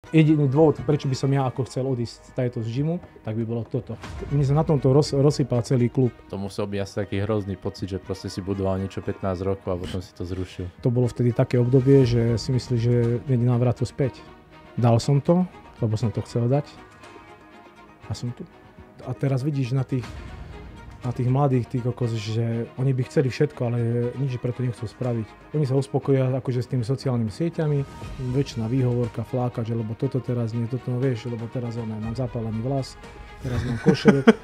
Jediný dôvod, prečo by som ja ako chcel odísť z gymu, tak by bolo toto. Mne sa na tomto rozsypal celý klub. To musel byť asi taký hrozný pocit, že proste si budoval niečo 15 rokov a potom si to zrušil. To bolo vtedy také obdobie, že si myslí, že nie je návratu späť. Dal som to, lebo som to chcel dať. A som tu. A teraz vidíš na tých mladých, že oni by chceli všetko, ale nič preto nechcú spraviť. Oni sa uspokoja akože s tými sociálnymi sieťami, väčšiná výhovorka, flákač, lebo toto teraz nie, toto vieš, lebo teraz mám zapálený vlas,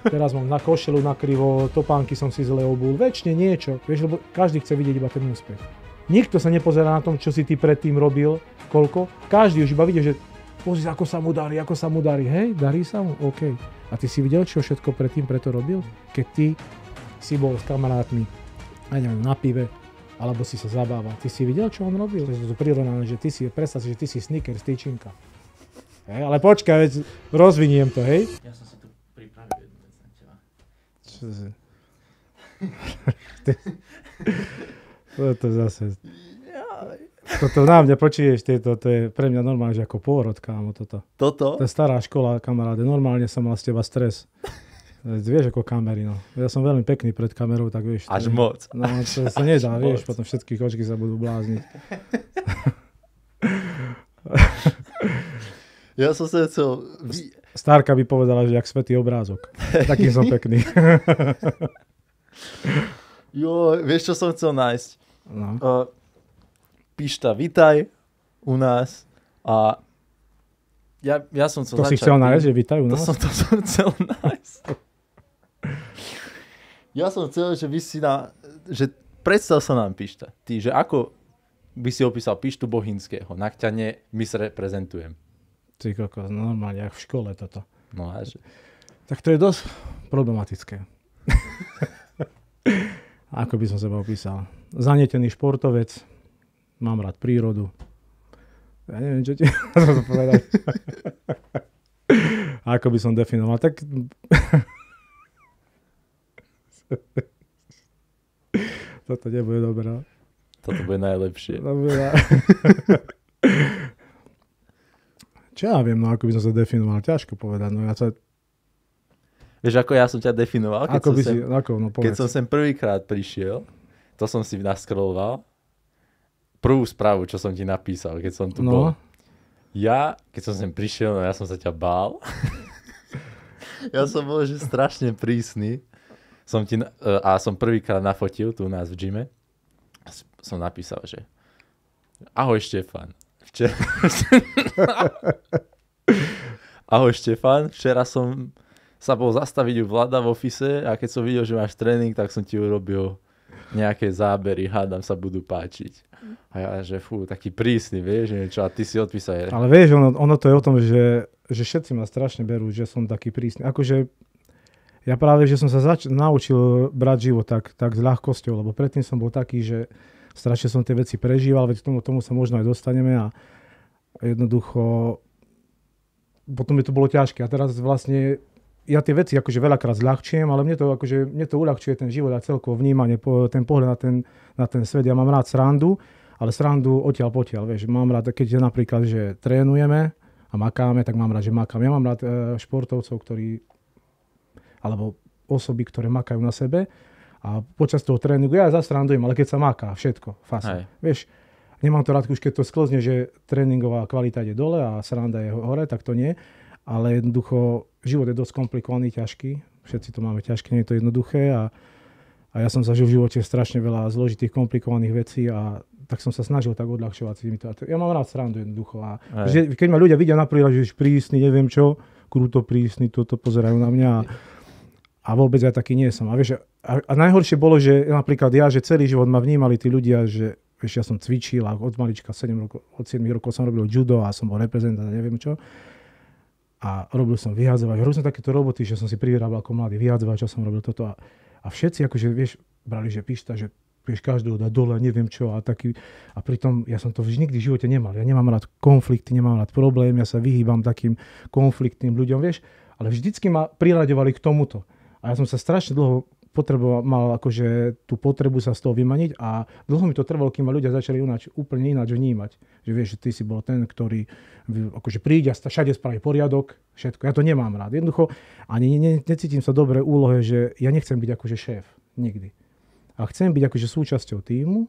teraz mám na košelu nakrivo, topánky som si zle obul, väčšine niečo, vieš, lebo každý chce vidieť iba ten úspech. Nikto sa nepozerá na tom, čo si ty predtým robil, koľko, každý už iba vidie, že pozri, ako sa mu darí, hej, darí sa mu, OK. A ty si videl, čo všetko predtým preto robil? Keď ty si bol s kamarátmi, aj neviem, na pive, alebo si sa zabával. Ty si videl, čo on robil? To je prirovnané, že predstav si, že ty si Snickers, tyčinka. Hej, ale počkaj, veď rozviniem to, hej? Ja som si tu pripravil jednu vec na teba. Čože? To zase... Toto na mňa počuješ, to je pre mňa normálne, že ako pôrod, kámo, toto. Toto? To je stará škola, kamaráde, normálne som mal z teba stres. Vieš, ako kamery, no. Ja som veľmi pekný pred kamerou, tak vieš. Až moc. No, to sa nedá, vieš, potom všetky kočky sa budú blázniť. Ja som sa chcel... Stárka by povedala, že jak svätý obrázok. Taký som pekný. Jo, vieš, čo som chcel nájsť? No. Pišta, vitaj u nás a ja som chcel to si chcel nájsť, že vitaj u nás? To som chcel nájsť. Ja som chcel, že vy si že predstav sa nám Pišta. Ty, že ako by si opísal Pištu Bohinského? Na Kťane my sa reprezentujem. Ty kokos, normálne, jak v škole toto. No a že... Tak to je dosť problematické. Ako by som seba opísal? Zanietený športovec, mám rád prírodu. Ja neviem, čo ti to povedať. Ako by som definoval, tak... Toto nebude dobré. Toto bude najlepšie. Čo ja viem, no ako by som sa definoval, ťažko povedať. No ja sa... Vieš, ako ja som ťa definoval? Keď som sem prvýkrát prišiel, to som si naskroloval. Prvú správu, čo som ti napísal, keď som tu bol. Ja, keď som sem prišiel, no ja som sa ťa bál. Ja som bol, že strašne prísny. A som prvýkrát nafotil tu u nás v gyme. Som napísal, že ahoj Štefan. Ahoj Štefan, včera som sa bol zastaviť u Vlada v office a keď som videl, že máš tréning, tak som ti urobil nejaké zábery, hádam sa budú páčiť. A ja, že taký prísny, vieš, niečo, a ty si odpísal. Ale vieš, ono to je o tom, že všetci ma strašne berú, že som taký prísny. Akože ja práve, že som sa naučil brať život tak s ľahkosťou, lebo predtým som bol taký, že strašne som tie veci prežíval, veď tomu sa možno aj dostaneme a jednoducho potom mi to bolo ťažké. A teraz vlastne ja tie veci akože veľakrát zľahčujem, ale mne to uľahčuje ten život a celkovo vnímanie, ten pohľad na ten svet. Ja mám rád srandu, ale srandu odtiaľ potiaľ, vieš. Mám rád, keď napríklad, že trénujeme a makáme, tak mám rád, že makám. Ja mám rád športovcov, alebo osoby, ktoré makajú na sebe a počas toho tréningu ja zasrandujem, ale keď sa maká, všetko, fasa. Vieš, nemám to rád, už keď to sklzne, že tréningová kvalita ide dole a sranda je hore, tak to nie. Ale jednoducho, život je dosť komplikovaný, ťažký. Všetci to máme ťažké, nie je to jednoduché a ja som zažil v živote strašne veľa zložitých, komplikovaných vecí a tak som sa snažil tak odľahčovať si to. Ja mám rád srandu jednoducho a keď ma ľudia vidia napríklad, že prísny, neviem čo, kruto prísny, toto pozerajú na mňa a vôbec ja taký nie som. A vieš, a najhoršie bolo, že napríklad že celý život ma vnímali tí ľudia, že vieš, ja som cvičil a od malička od 7 rokov som robil judo a som bol reprezentant, neviem čo. A robil som vyhádzovač. Robil som takéto roboty, že som si privyrábal ako mladý vyhádzovač, čo som robil toto. A všetci akože, vieš, brali, že Pišta, že vieš, každého dá dole, neviem čo. A pritom ja som to nikdy v živote nemal. Ja nemám rád konflikty, nemám rád problém, ja sa vyhýbam takým konfliktným ľuďom, vieš. Ale vždycky ma priraďovali k tomuto. A ja som sa strašne dlho mal akože tú potrebu sa z toho vymaniť a dlho mi to trvalo, kým ma ľudia začali úplne ináč vnímať. Že vieš, že ty si bol ten, ktorý akože príde a všade spraví poriadok, všetko. Ja to nemám rád. Jednoducho ani necítim sa dobre v úlohe, že ja nechcem byť akože šéf. Nikdy. A chcem byť akože súčasťou tímu,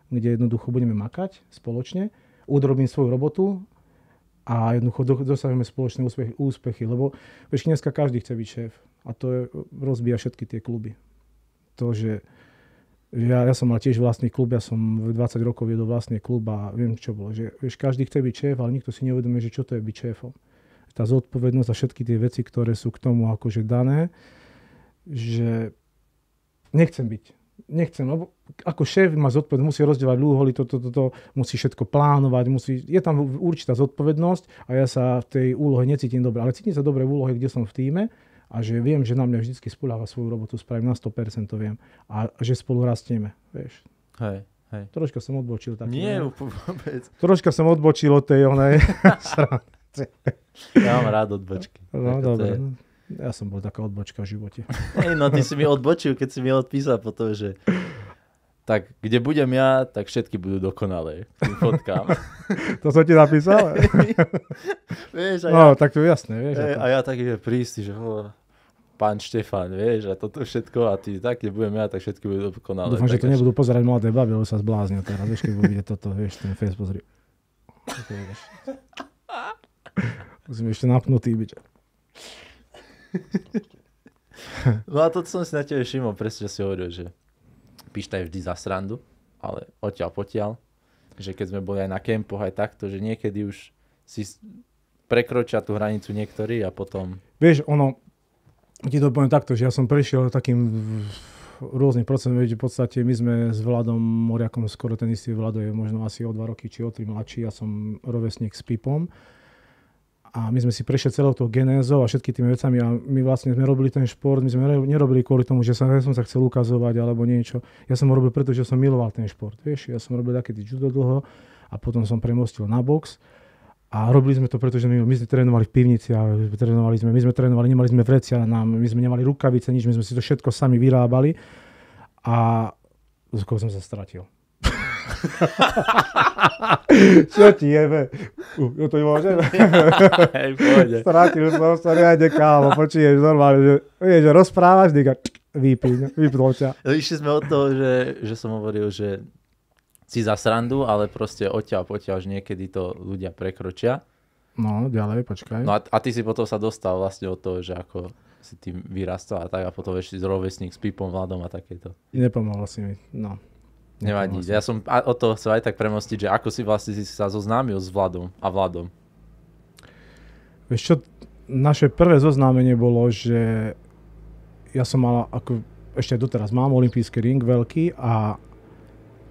kde jednoducho budeme makať spoločne, odrobím svoju robotu a jednoducho dosahujeme spoločné úspechy. Lebo vieš, dneska každý chce byť šéf. A to rozbíja všetky tie kluby. To, že ja som mal tiež vlastný klub, ja som v 20 rokov viedol vlastný klub a viem, čo bolo. Že, vieš, každý chce byť šéf, ale nikto si neuvedomuje, že čo to je byť šéfom. Tá zodpovednosť a všetky tie veci, ktoré sú k tomu akože dané, že nechcem, lebo ako šéf má zodpovednosť, musí rozdielovať úholy, musí všetko plánovať, je tam určitá zodpovednosť a ja sa v tej úlohe necítim dobre. Ale cítim sa dobre v úlohe, kde som v tíme, a že viem, že na mňa vždy spoľáva svoju robotu, spravím na 100%, to viem. A že spolu rastieme, vieš. Hej. Troška som odbočil. Nie, vôbec. Troška som odbočil od tej onej srance. Ja mám rád odbočky. No, dobre. Ja som bol taká odbočka v živote. No ty si mi odbočil, keď si mi odpísal potom, že tak kde budem ja, tak všetky budú dokonalé. Tým fotkám. To som ti napísal? Vieš, no, tak to je jasné. Vieš, a ja taký, že prísty, že pán Štefán, vieš, a toto všetko, a ty tak, kde budem ja, tak všetky budú dokonalé. Dúfam, že to nebudú pozerať mladé baby, lebo sa zbláznil teraz, vieš, keď budú vidieť toto, vieš, ten face pozri. Musím ešte napnutý byť. No a toto som si na tebe všimol, presne, že si hovoril, že Pišta je vždy za srandu, ale odtiaľ potiaľ, že keď sme boli aj na kempoch, aj takto, že niekedy už si prekročia tú hranicu niektorí a potom... Vieš, ti to poviem takto, že ja som prešiel takým rôznym procesom, v podstate my sme s Vladom Moriakom, skoro ten istý Vlado je možno asi o 2 roky či o 3 mladší, ja som rovesník s Pipom. A my sme si prešli celou tou genézou a všetky tými vecami a my vlastne sme robili ten šport, my sme nerobili kvôli tomu, že som sa chcel ukazovať alebo niečo. Ja som ho robil preto, že som miloval ten šport, vieš. Ja som robil takedy judo dlho a potom som premostil na box a robili sme to preto, že my sme trénovali v pivnici a my sme trénovali, nemali sme vrecia, my sme nemali rukavice, nič, my sme si to všetko sami vyrábali a skoro som sa stratil. Čo ti jebe? To môžem? Hej, pôjde. Stratil som sa riadne, kámo, počuješ normálne, že rozprávaš, vypnul ťa. Išli sme od toho, že som hovoril, že si za srandu, ale proste odtiaľ potiaľ, že niekedy to ľudia prekročia. No, ďalej, počkaj. No a ty si potom sa dostal vlastne od toho, že ako si tým vyrastal a tak a potom ešte rovesník s Pipom, Vladom a takéto. Nepomohol si mi, no. Nevadí. Ja som od toho chcel aj tak premostiť, že ako si vlastne si sa zoznámil s Vladom a Vladom. Vieš čo, naše prvé zoznámenie bolo, že ja som mal, ako ešte doteraz mám olympijský ring veľký a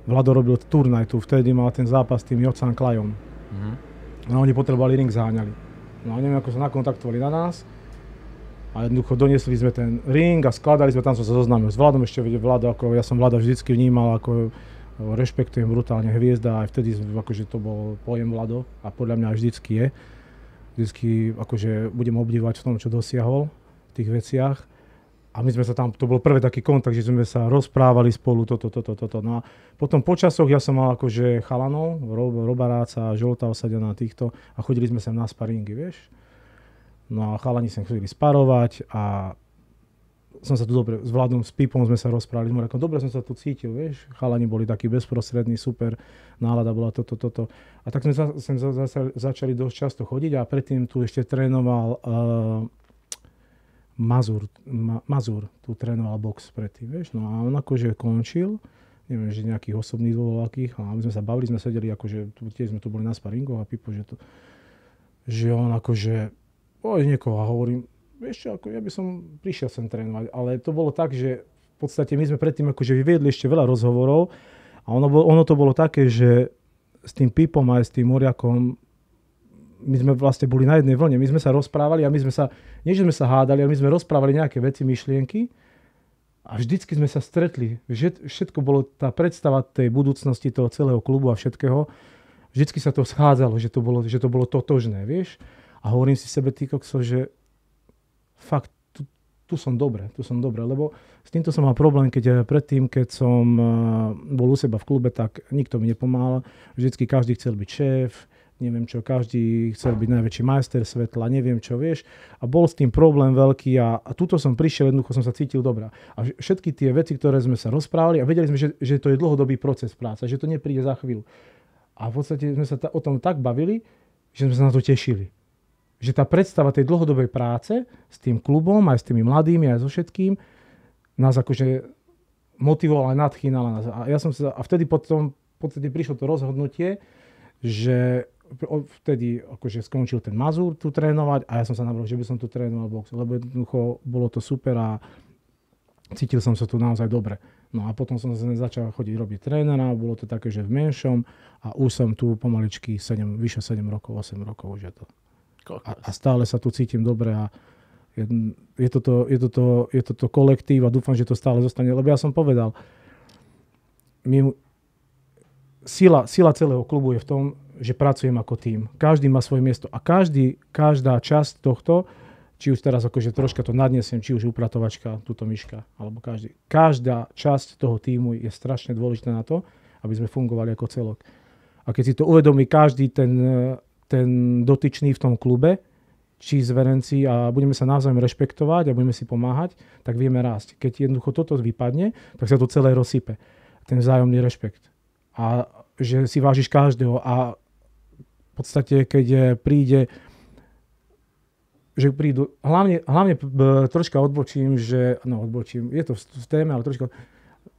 Vlado robil turnaj tu, vtedy mal ten zápas s tým Jocan Klajom. Mm-hmm. No oni potrebovali ring, zháňali. No a neviem, ako sa nakontaktovali na nás. A jednoducho doniesli sme ten ring a skladali sme, tam som sa zoznámil s Vladom, ešte Vlado, ako ja som Vlada vždycky vnímal, ako rešpektujem brutálne hviezda, aj vtedy akože to bol pojem Vlado a podľa mňa vždycky je. Vždycky akože budem obdivovať v tom, čo dosiahol v tých veciach. A my sme sa tam, to bol prvý taký kontakt, že sme sa rozprávali spolu, toto. No a potom po časoch ja som mal akože chalanov, Robaráca, Žolta Osadená týchto a chodili sme sem na sparingy, vieš. No a chalani sem chodili sparovať a som sa tu dobre, s Vladom, s Pipom sme sa rozprávali, dobre som sa tu cítil, vieš, chalani boli takí bezprostrední, super, nálada bola toto. A tak sme začali dosť často chodiť a predtým tu ešte trénoval Mazur, tu trénoval box predtým, vieš, no a on akože končil, neviem, že nejakých osobných dôvodov a my sme sa bavili, sme sedeli akože, tiež sme tu boli na sparingoch a Pipo, že on akože niekoho a hovorím, vieš čo, ako ja by som prišiel sem trénovať, ale to bolo tak, že v podstate my sme predtým akože vyviedli ešte veľa rozhovorov a ono to bolo také, že s tým Pipom aj s tým Moriakom my sme vlastne boli na jednej vlne, my sme sa rozprávali a my sme sa, nie že sme sa hádali, ale my sme rozprávali nejaké veci, myšlienky a vždycky sme sa stretli, všetko bolo tá predstava tej budúcnosti toho celého klubu a všetkého, vždycky sa to schádzalo, že to bolo totožné, vieš. A hovorím si sebe, ty kokso, že fakt, tu som dobre, lebo s týmto som mal problém, keď som bol u seba v klube, tak nikto mi nepomáhal. Vždycky každý chcel byť šéf, neviem čo, každý chcel byť najväčší majster svetla, neviem čo, vieš. A bol s tým problém veľký a tuto som prišiel, jednoducho som sa cítil dobrá. A všetky tie veci, ktoré sme sa rozprávali a vedeli sme, že to je dlhodobý proces práce, že to nepríde za chvíľu. A v podstate sme sa o tom tak bavili, že sme sa na to tešili. Že tá predstava tej dlhodobej práce s tým klubom, aj s tými mladými, aj so všetkým, nás akože motivovala, nadchýnala nás. A vtedy potom v podstate prišlo to rozhodnutie, že vtedy akože skončil ten Mazur tu trénovať a ja som sa navrhol, že by som tu trénoval box, lebo jednoducho bolo to super a cítil som sa tu naozaj dobre. No a potom som začal chodiť robiť trénera, bolo to také, že v menšom a už som tu pomaličky vyše 7 rokov, 8 rokov už je to. A stále sa tu cítim dobre a je toto kolektív a dúfam, že to stále zostane, lebo ja som povedal, sila celého klubu je v tom, že pracujem ako tím. Každý má svoje miesto a každá časť tohto, či už teraz akože troška to nadnesiem, či už upratovačka, túto myška, alebo každá časť toho tímu je strašne dôležitá na to, aby sme fungovali ako celok. A keď si to uvedomí každý ten dotyčný v tom klube, či zverenci a budeme sa navzájom rešpektovať a budeme si pomáhať, tak vieme rásť. Keď jednoducho toto vypadne, tak sa to celé rozsype. Ten vzájomný rešpekt. A že si vážiš každého a v podstate, keď prídu, hlavne troška odbočím, je to v téme, ale troška.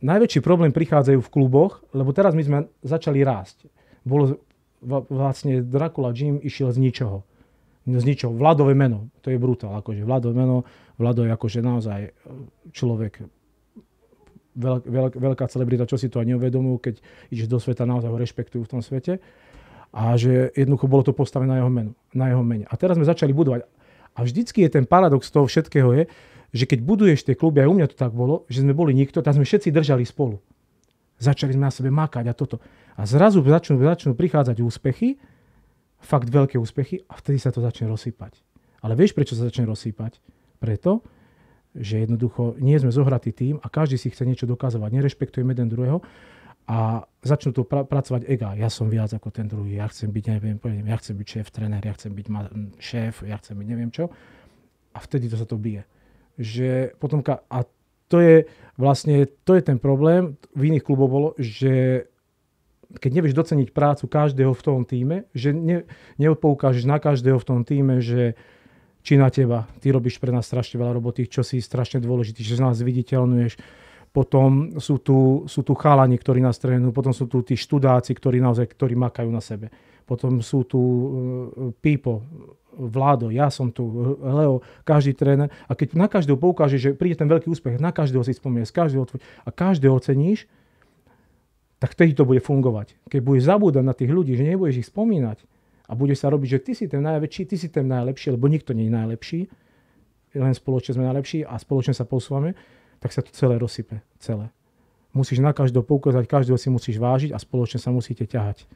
Najväčší problém prichádzajú v kluboch, lebo teraz my sme začali rásť. Bolo vlastne Dracula Gym išiel z ničoho. Vladové meno, to je brutál, akože Vlado je akože naozaj človek, veľká celebrita, čo si to ani neuvedomujú, keď ideš do sveta, naozaj ho rešpektujú v tom svete. A že jednoducho bolo to postavené na jeho mene. A teraz sme začali budovať. A vždycky je ten paradox toho všetkého je, že keď buduješ tie kluby, aj u mňa to tak bolo, že sme boli nikto, tak sme všetci držali spolu. Začali sme na sebe makať a toto. A zrazu začnú prichádzať úspechy, fakt veľké úspechy a vtedy sa to začne rozsypať. Ale vieš, prečo sa začne rozsypať? Preto, že jednoducho nie sme zohratý tým a každý si chce niečo dokazovať. Nerešpektujeme jeden druhého a začnú tu pracovať ega. Ja som viac ako ten druhý, ja chcem byť, ja chcem byť šéf, tréner, ja chcem byť šéf, ja chcem byť neviem čo. A vtedy to sa to bije. Že potom, a to je ten problém, v iných kluboch bolo, že keď nevieš doceniť prácu každého v tom týme, že neodpoukážeš na každého v tom týme, že či na teba, ty robíš pre nás strašne veľa roboty, čo si strašne dôležitý, že z nás viditeľnuješ. Potom sú tu chalani, ktorí nás trénujú, potom sú tu tí študáci, ktorí makajú na sebe. Potom sú tu Pipo, Vlado, ja som tu, Leo, každý tréner. A keď na každého poukážeš, že príde ten veľký úspech, na každého si spomenieš, a každého oceníš, tak vtedy to bude fungovať. Keď budeš zabúdať na tých ľudí, že nebudeš ich spomínať a budeš sa robiť, že ty si ten najväčší, ty si ten najlepší, lebo nikto nie je najlepší, len spoločne sme najlepší a spoločne sa posúvame, tak sa to celé rozsype. Celé. Musíš na každého poukázať, každého si musíš vážiť a spoločne sa musíte ťahať.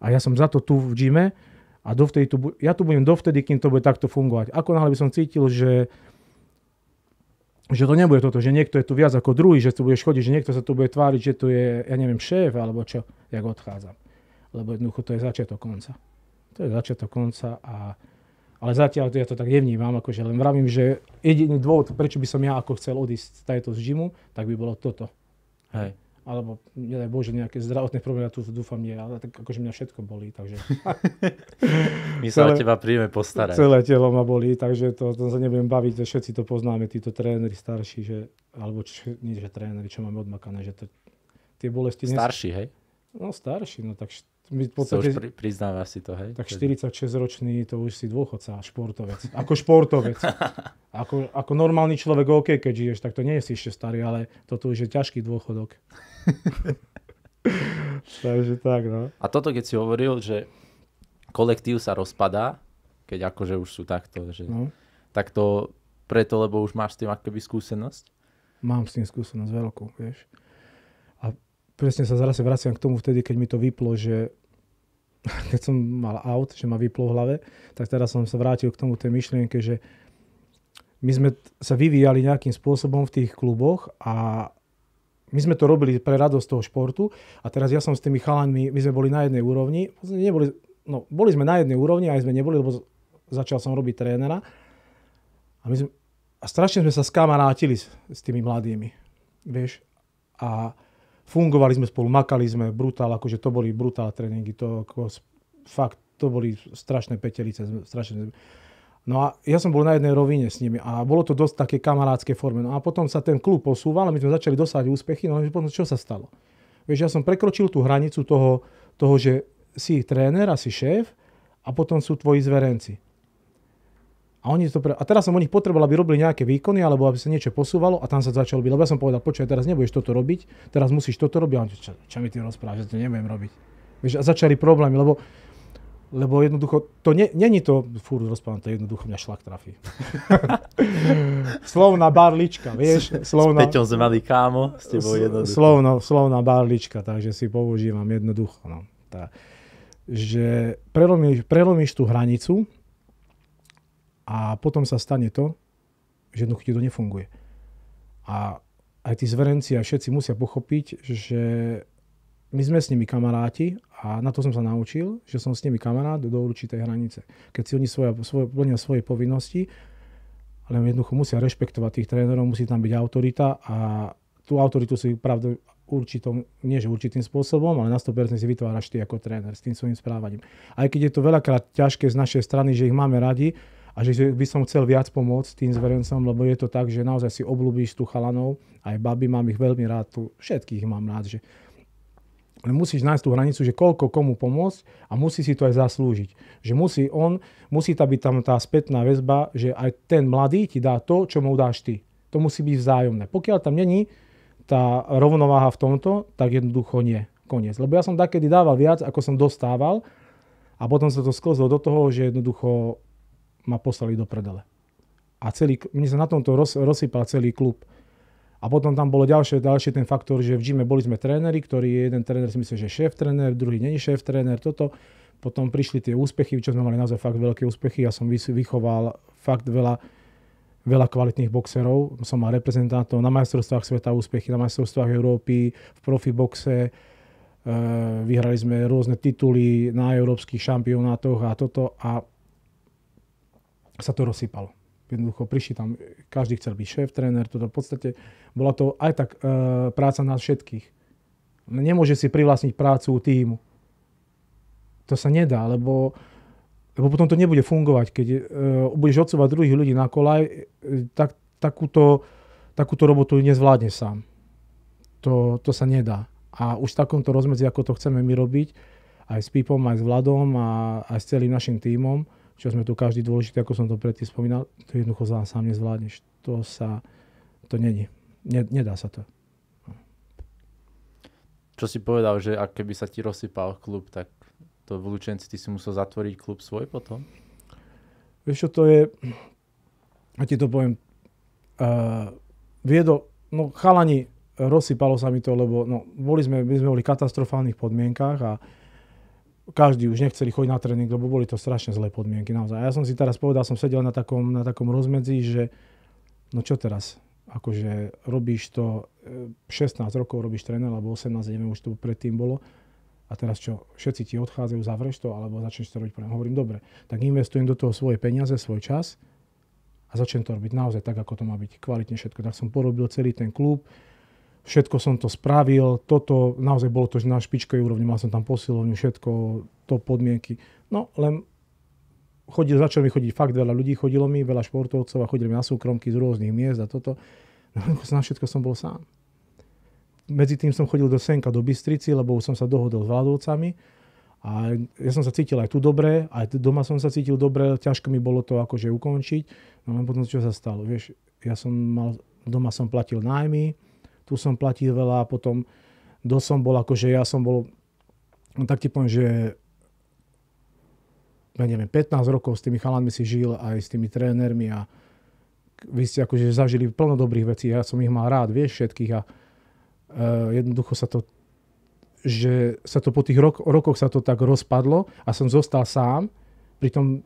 A ja som za to tu v gyme a ja tu budem dovtedy, kým to bude takto fungovať. Ako náhle by som cítil, že to nebude toto, že niekto je tu viac ako druhý, že tu budeš chodiť, že niekto sa tu bude tváriť, že tu je, ja neviem, šéf, alebo čo, jak odchádzam. Lebo jednoducho to je začiatok konca. Ale zatiaľ ja to tak nevnímam, akože len vravím, že jediný dôvod, prečo by som ja ako chcel odísť z gymu, tak by bolo toto. Hej. Alebo, nedaj Bože, nejaké zdravotné problémy, ja tu dúfam nie, ale tak akože mňa všetko bolí, takže... My sa o teba príjeme postarať. Celé telo ma bolí, takže to sa nebudem baviť, že všetci to poznáme, títo tréneri starší, alebo nie, že tréneri, čo máme odmakané, že to, tie bolesti... Starší, hej? No starší, no tak... My v podstate, už priznáva si to, hej? Tak 46-ročný, to už si dôchodca, športovec. Ako športovec. Ako normálny človek, OK, keď žiješ, tak to nie je si ešte starý, ale toto už je ťažký dôchodok. Takže tak, no. A toto, keď si hovoril, že kolektív sa rozpadá, keď akože už sú takto, že... No. Tak to preto, lebo už máš s tým akoby skúsenosť? Mám s tým skúsenosť veľkú, vieš. Presne sa zase vraciam k tomu vtedy, keď mi to vyplo, že keď som mal že ma vyplo v hlave, tak teraz som sa vrátil k tomu tej myšlienke, že my sme sa vyvíjali nejakým spôsobom v tých kluboch a my sme to robili pre radosť toho športu a teraz ja som s tými chalanmi, my sme boli na jednej úrovni, boli sme na jednej úrovni, aj sme neboli, lebo začal som robiť trénera a strašne sme sa skamarátili s tými mladými, vieš, a fungovali sme spolu, makali sme brutál, akože to boli brutál tréningy, to fakt, to boli strašné petelice, strašné. No a ja som bol na jednej rovine s nimi a bolo to dosť také kamarádske forme. No a potom sa ten klub posúval a my sme začali dosávať úspechy, no a potom čo sa stalo? Vieš, ja som prekročil tú hranicu toho, že si tréner a si šéf a potom sú tvoji zverenci. A teraz som o nich potreboval, aby robili nejaké výkony alebo aby sa niečo posúvalo a tam sa začalo byť. Lebo ja som povedal, počkaj, teraz nebudeš toto robiť, teraz musíš toto robiť. A on, čo mi ty rozprávaš, že to nebudem robiť. Vieš, a začali problémy, lebo jednoducho, není to, furt rozprávam, to jednoducho mňa šlak trafí. Slovná barlička, vieš. S Peťom sme mali kámo, s tebou jednoducho. Slovná barlička, takže si používam jednoducho. No. Že prelomíš tú hranicu a potom sa stane to, že jednoducho ti to nefunguje. A aj tí zverenci a všetci musia pochopiť, že my sme s nimi kamaráti a na to som sa naučil, že som s nimi kamarát do určitej hranice. Keď si oni plnia svoje povinnosti, ale jednoducho musia rešpektovať tých trénerov, musí tam byť autorita a tú autoritu si pravdu určitým spôsobom, ale na 100% si vytváraš ty ako tréner s tým svojím správaním. Aj keď je to veľakrát ťažké z našej strany, že ich máme radi a že by som chcel viac pomôcť tým zverencom, lebo je to tak, že naozaj si obľúbíš tu chalanov, aj baby, mám ich veľmi rád, všetkých mám rád, že ale musíš nájsť tú hranicu, že koľko komu pomôcť a musí si to aj zaslúžiť. Že musí tam byť tam tá spätná väzba, že aj ten mladý ti dá to, čo mu dáš ty. To musí byť vzájomné. Pokiaľ tam není tá rovnováha v tomto, tak jednoducho nie. Koniec. Lebo ja som takedy dával viac, ako som dostával a potom sa to sklzlo do toho, že jednoducho ma poslali do prdele. A mne sa na tomto rozsypal celý klub. A potom tam bolo ďalší ten faktor, že v gyme boli sme tréneri, ktorý jeden tréner si myslel, že šéf tréner, druhý není šéf tréner, toto. Potom prišli tie úspechy, čo sme mali naozaj fakt veľké úspechy. Ja som vychoval fakt veľa kvalitných boxerov. Som mal reprezentantov na majstrovstvách sveta úspechy, na majstrovstvách Európy, v profiboxe. Vyhrali sme rôzne tituly na európskych šampionátoch a toto a sa to rozsypalo. Jednoducho prišli tam, každý chcel byť šéf, tréner, toto v podstate bola to aj tak práca nás všetkých. Nemôže si privlastniť prácu tímu. To sa nedá, lebo potom to nebude fungovať. Keď budeš odsúvať druhých ľudí na kolaj, tak takúto robotu nezvládne sám. To sa nedá. A už v takomto rozmedzi, ako to chceme my robiť, aj s Pipom, aj s Vladom a aj s celým našim tímom, čo sme tu každý dôležitý, ako som to predtým spomínal, to jednoducho sám nezvládneš. To není. Nedá sa to. Čo si povedal, že ak keby sa ti rozsypal klub, tak to v Lučenci ty si musel zatvoriť klub svoj potom? Vieš čo, to je, ja ti to poviem, chalani, rozsypalo sa mi to, lebo my sme boli v katastrofálnych podmienkách a každý už nechceli chodiť na tréning, lebo boli to strašne zlé podmienky. Naozaj. Ja som si teraz povedal, som sedel na takom rozmedzi, že no čo teraz? Akože robíš to, 16 rokov robíš tréner, alebo 18, neviem, už to predtým bolo. A teraz čo? Všetci ti odchádzajú, zavreš to, alebo začneš to robiť pre mňa. Hovorím, dobre, tak investujem do toho svoje peniaze, svoj čas a začnem to robiť naozaj tak, ako to má byť. Kvalitne všetko. Tak som porobil celý ten klub. Všetko som to spravil, toto naozaj bolo to na špičkovej úrovni, mal som tam posilovňu, všetko, to podmienky. No len začalo mi chodiť fakt veľa ľudí, chodilo mi veľa športovcov a chodili mi na súkromky z rôznych miest a toto. No na všetko som bol sám. Medzi tým som chodil do Senka, do Bystrici, lebo už som sa dohodol s Vladovcami a ja som sa cítil aj tu dobre, aj doma som sa cítil dobre, ťažko mi bolo to akože ukončiť, no len potom čo sa stalo, vieš, doma som platil nájmy, tu som platil veľa a potom som bol, tak ti poviem, že ja neviem, 15 rokov s tými chalanmi si žil aj s tými trénermi a vy ste akože zažili plno dobrých vecí, ja som ich mal rád, vieš, všetkých a jednoducho sa to po tých rokoch sa to tak rozpadlo a som zostal sám, pritom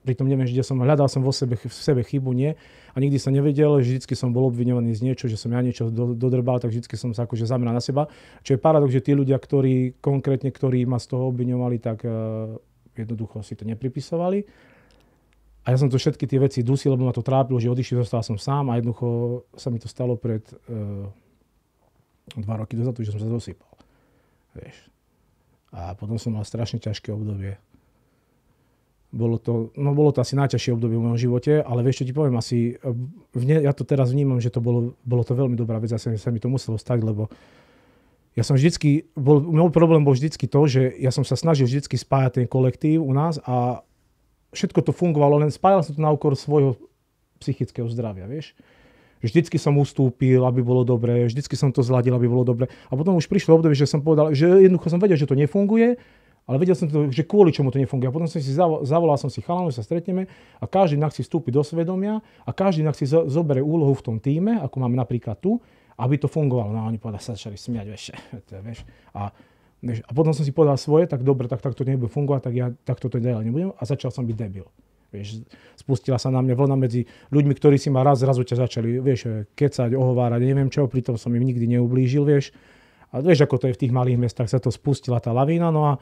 pritom neviem, kde som, hľadal som v sebe chybu, nie. A nikdy som nevedel, že vždycky som bol obviňovaný z niečo, že som ja niečo dodrbal, tak vždycky som sa akože zameral na seba. Čo je paradox, že tí ľudia, ktorí ma z toho obviňovali, tak jednoducho si to nepripisovali. A ja som to všetky tie veci dusil, lebo ma to trápilo, že odišiel, zostal som sám a jednoducho sa mi to stalo pred 2 roky dozadu, že som sa zosypal. Vieš. A potom som mal strašne ťažké obdobie. Bolo to asi najťažšie obdobie v mojom živote, ale vieš, čo ti poviem, ja to teraz vnímam, že to bolo to veľmi dobrá vec, sa mi to muselo stať, lebo ja som môj problém bol vždycky to, že ja som sa snažil vždycky spájať ten kolektív u nás a všetko to fungovalo, len spájal som to na úkor svojho psychického zdravia, vieš. Vždycky som ustúpil, aby bolo dobre, vždycky som to zladil, aby bolo dobre. A potom už prišlo obdobie, že som povedal, že jednoducho som vedel, že to nefunguje, ale vedel som to, že kvôli čomu to nefunguje. A potom som si zavolal som si chalanov, že sa stretneme a každý inak si vstúpi do svedomia a každý inak si zoberie úlohu v tom týme, ako máme napríklad tu, aby to fungovalo. No a oni povedali, sa začali smiať, vieš. A potom som si povedal svoje, tak dobre, tak to nebude fungovať, tak ja takto to ďalej nebudem a začal som byť debil. Vieš, spustila sa na mňa vlna medzi ľuďmi, ktorí si ma zrazu ťa začali, vieš, kecať, ohovárať, neviem čo, pritom som im nikdy neublížil, vieš. A vieš, ako to je v tých malých mestách, sa to spustila tá lavína, no a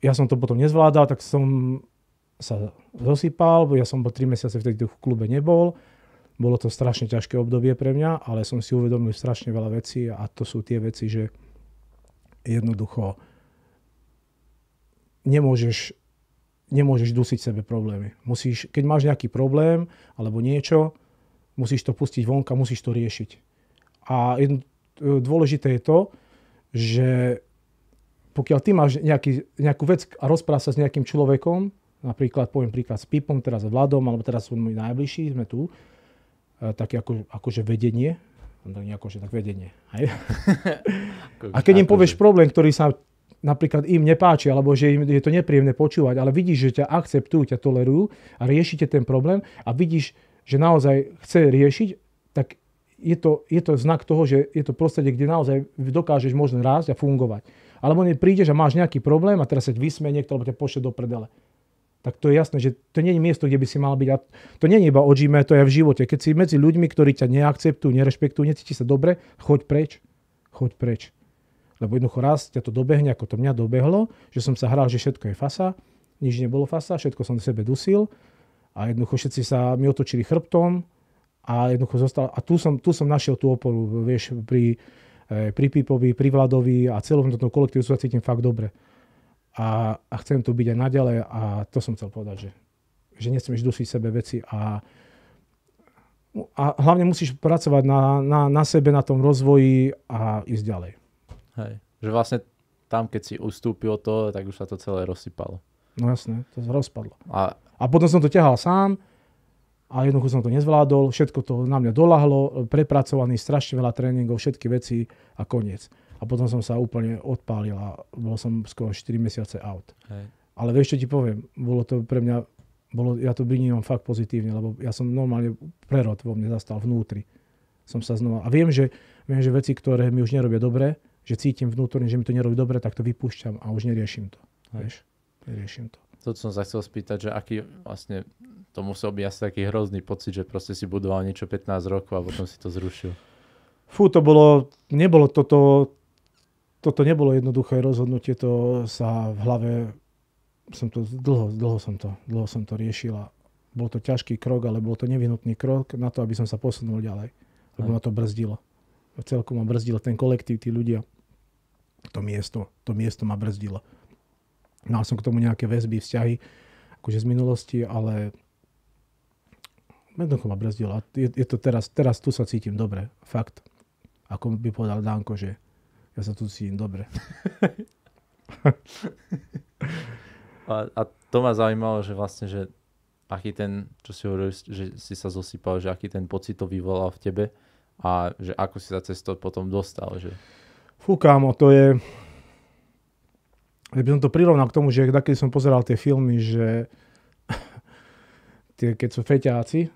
ja som to potom nezvládal, tak som sa zosypal, ja som po 3 mesiace v tejto klube nebol. Bolo to strašne ťažké obdobie pre mňa, ale som si uvedomil strašne veľa vecí a to sú tie veci, že jednoducho nemôžeš dusiť sebe problémy. Keď máš nejaký problém alebo niečo, musíš to pustiť vonka, musíš to riešiť. A dôležité je to, že pokiaľ ty máš nejakú vec a rozprávaš sa s nejakým človekom, napríklad, poviem príklad s Pipom, teraz s Vladom, alebo teraz sú môj najbližší, sme tu, také akože vedenie, tak vedenie. A keď im povieš problém, ktorý sa napríklad im nepáči, alebo že im je to nepríjemné počúvať, ale vidíš, že ťa akceptujú, ťa tolerujú a riešite ten problém a vidíš, že naozaj chce riešiť, tak je to znak toho, že je to prostredie, kde naozaj dokážeš možno rásť a fungovať. Alebo prídeš a máš nejaký problém a teraz sa vysmeje niekto, alebo ťa pošle do prdele. Tak to je jasné, že to nie je miesto, kde by si mal byť. A to nie je iba o gyme, to je v živote. Keď si medzi ľuďmi, ktorí ťa neakceptujú, nerešpektujú, necíti sa dobre, choď preč. Lebo jednoducho raz ťa to dobehne, ako to mňa dobehlo, že som sa hral, že všetko je fasa, nič nebolo fasa, všetko som sebe dusil a jednoducho všetci sa mi otočili chrbtom a jednoducho zostal. A tu som našiel tú oporu, vieš, pri Pipovi, pri Vladovi a celom tomto kolektívu sa cítim fakt dobre. A chcem tu byť aj naďalej a to som chcel povedať, že nesmieš dusiť sebe veci a hlavne musíš pracovať na sebe, na tom rozvoji a ísť ďalej. Hej, že vlastne tam, keď si ustúpil to, tak už sa to celé rozsypalo. No jasné, to sa rozpadlo. A potom som to ťahal sám a jednoducho som to nezvládol, všetko to na mňa doľahlo, prepracovaný, strašne veľa tréningov, všetky veci a koniec. A potom som sa úplne odpálil a bol som skoro 4 mesiace out. Hej. Ale vieš, čo ti poviem, bolo to pre mňa, ja to vnímam fakt pozitívne, lebo ja som normálne prerod vo mne zastal vnútri. Som sa znova, a viem, že veci, ktoré mi už nerobia dobre, že cítim vnútorne, že mi to nerobí dobre, tak to vypúšťam a už neriešim to. Vieš, neriešim to. To som sa chcel spýtať, že aký vlastne to musel byť asi taký hrozný pocit, že proste si budoval niečo 15 rokov a potom si to zrušil. Toto nebolo jednoduché rozhodnutie, to sa v hlave, dlho som to riešil a bol to ťažký krok, ale bol to nevyhnutný krok na to, aby som sa posunul ďalej, lebo ma to brzdilo. Celkom ma brzdilo ten kolektív, tí ľudia, to miesto ma brzdilo. Mal som k tomu nejaké väzby, vzťahy, akože z minulosti, ale jednoducho ma brzdilo. A je to teraz tu sa cítim dobre, fakt. Ako by povedal Danko, že ja sa tu cítim dobre. A to ma zaujímalo, že vlastne, že aký ten, čo si hovoril, že si sa zosypal, že aký ten pocit to vyvolal v tebe a že ako si sa cez to potom dostal, že... Kámo, to je... Ja by som to prirovnal k tomu, že keď som pozeral tie filmy, že keď sú feťáci,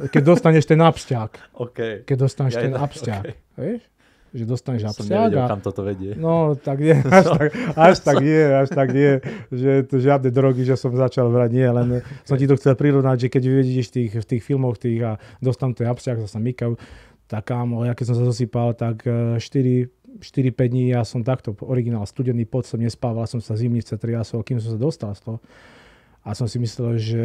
keď dostaneš ten absťák. Okay. Keď dostaneš ten absťák. Okay. Vieš? že dostaneš absiak. Som nevedel, kam toto vedie. No, tak nie, až tak nie, že to žiadne drogy, že som začal brať, nie, len som ti to chcel prirovnať, že keď vidíš v tých filmoch a dostanú ten absiak, zase mykajú, tak kámo, ja keď som sa zosypal, tak 4-5 dní ja som takto, originál, studený pot, som nespával, som sa zimnice triasol, kým som sa dostal z toho. A som si myslel, že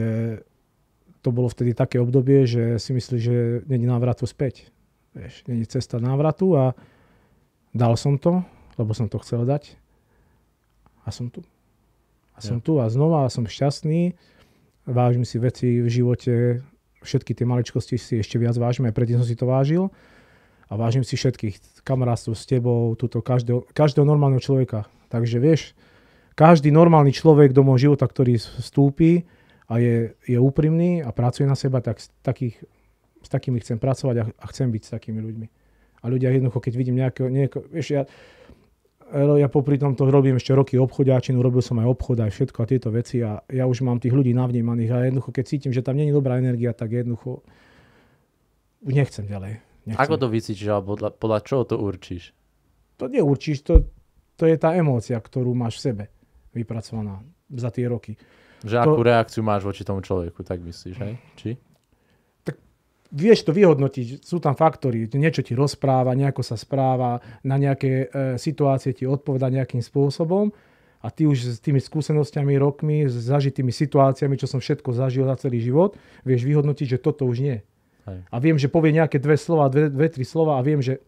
to bolo vtedy také obdobie, že si myslíš, že není návratu späť. Vieš, není cesta návratu a dal som to, lebo som to chcel dať. A som tu. Som tu a znova som šťastný. Vážim si veci v živote, všetky tie maličkosti si ešte viac vážim, aj predtým som si to vážil. A vážim si všetkých kamarátov s tebou, každého normálneho človeka. Takže vieš, každý normálny človek do môjho života, ktorý vstúpi, a je úprimný a pracuje na seba, tak s takými chcem pracovať a chcem byť s takými ľuďmi. A ľudia jednoducho, keď vidím nejakého vieš, ja popri tom to robím ešte roky obchodiačinu, robil som aj obchod, aj všetko a tieto veci a ja už mám tých ľudí navnímaných a jednoducho, keď cítim, že tam nie je dobrá energia, tak jednoducho nechcem ďalej. Ako to vycítiš, alebo podľa čoho to určíš? To neurčíš, to je tá emócia, ktorú máš v sebe vypracovaná za tie roky. Že akú reakciu máš voči tomu človeku, tak myslíš, hej? Či? Tak vieš to vyhodnotiť, sú tam faktory, niečo ti rozpráva, nejako sa správa, na nejaké situácie ti odpoveda nejakým spôsobom a ty už s tými skúsenostiami, rokmi, s zažitými situáciami, čo som všetko zažil za celý život, vieš vyhodnotiť, že toto už nie. Hej. A viem, že povie nejaké 2 slova, 2-3 slova a viem, že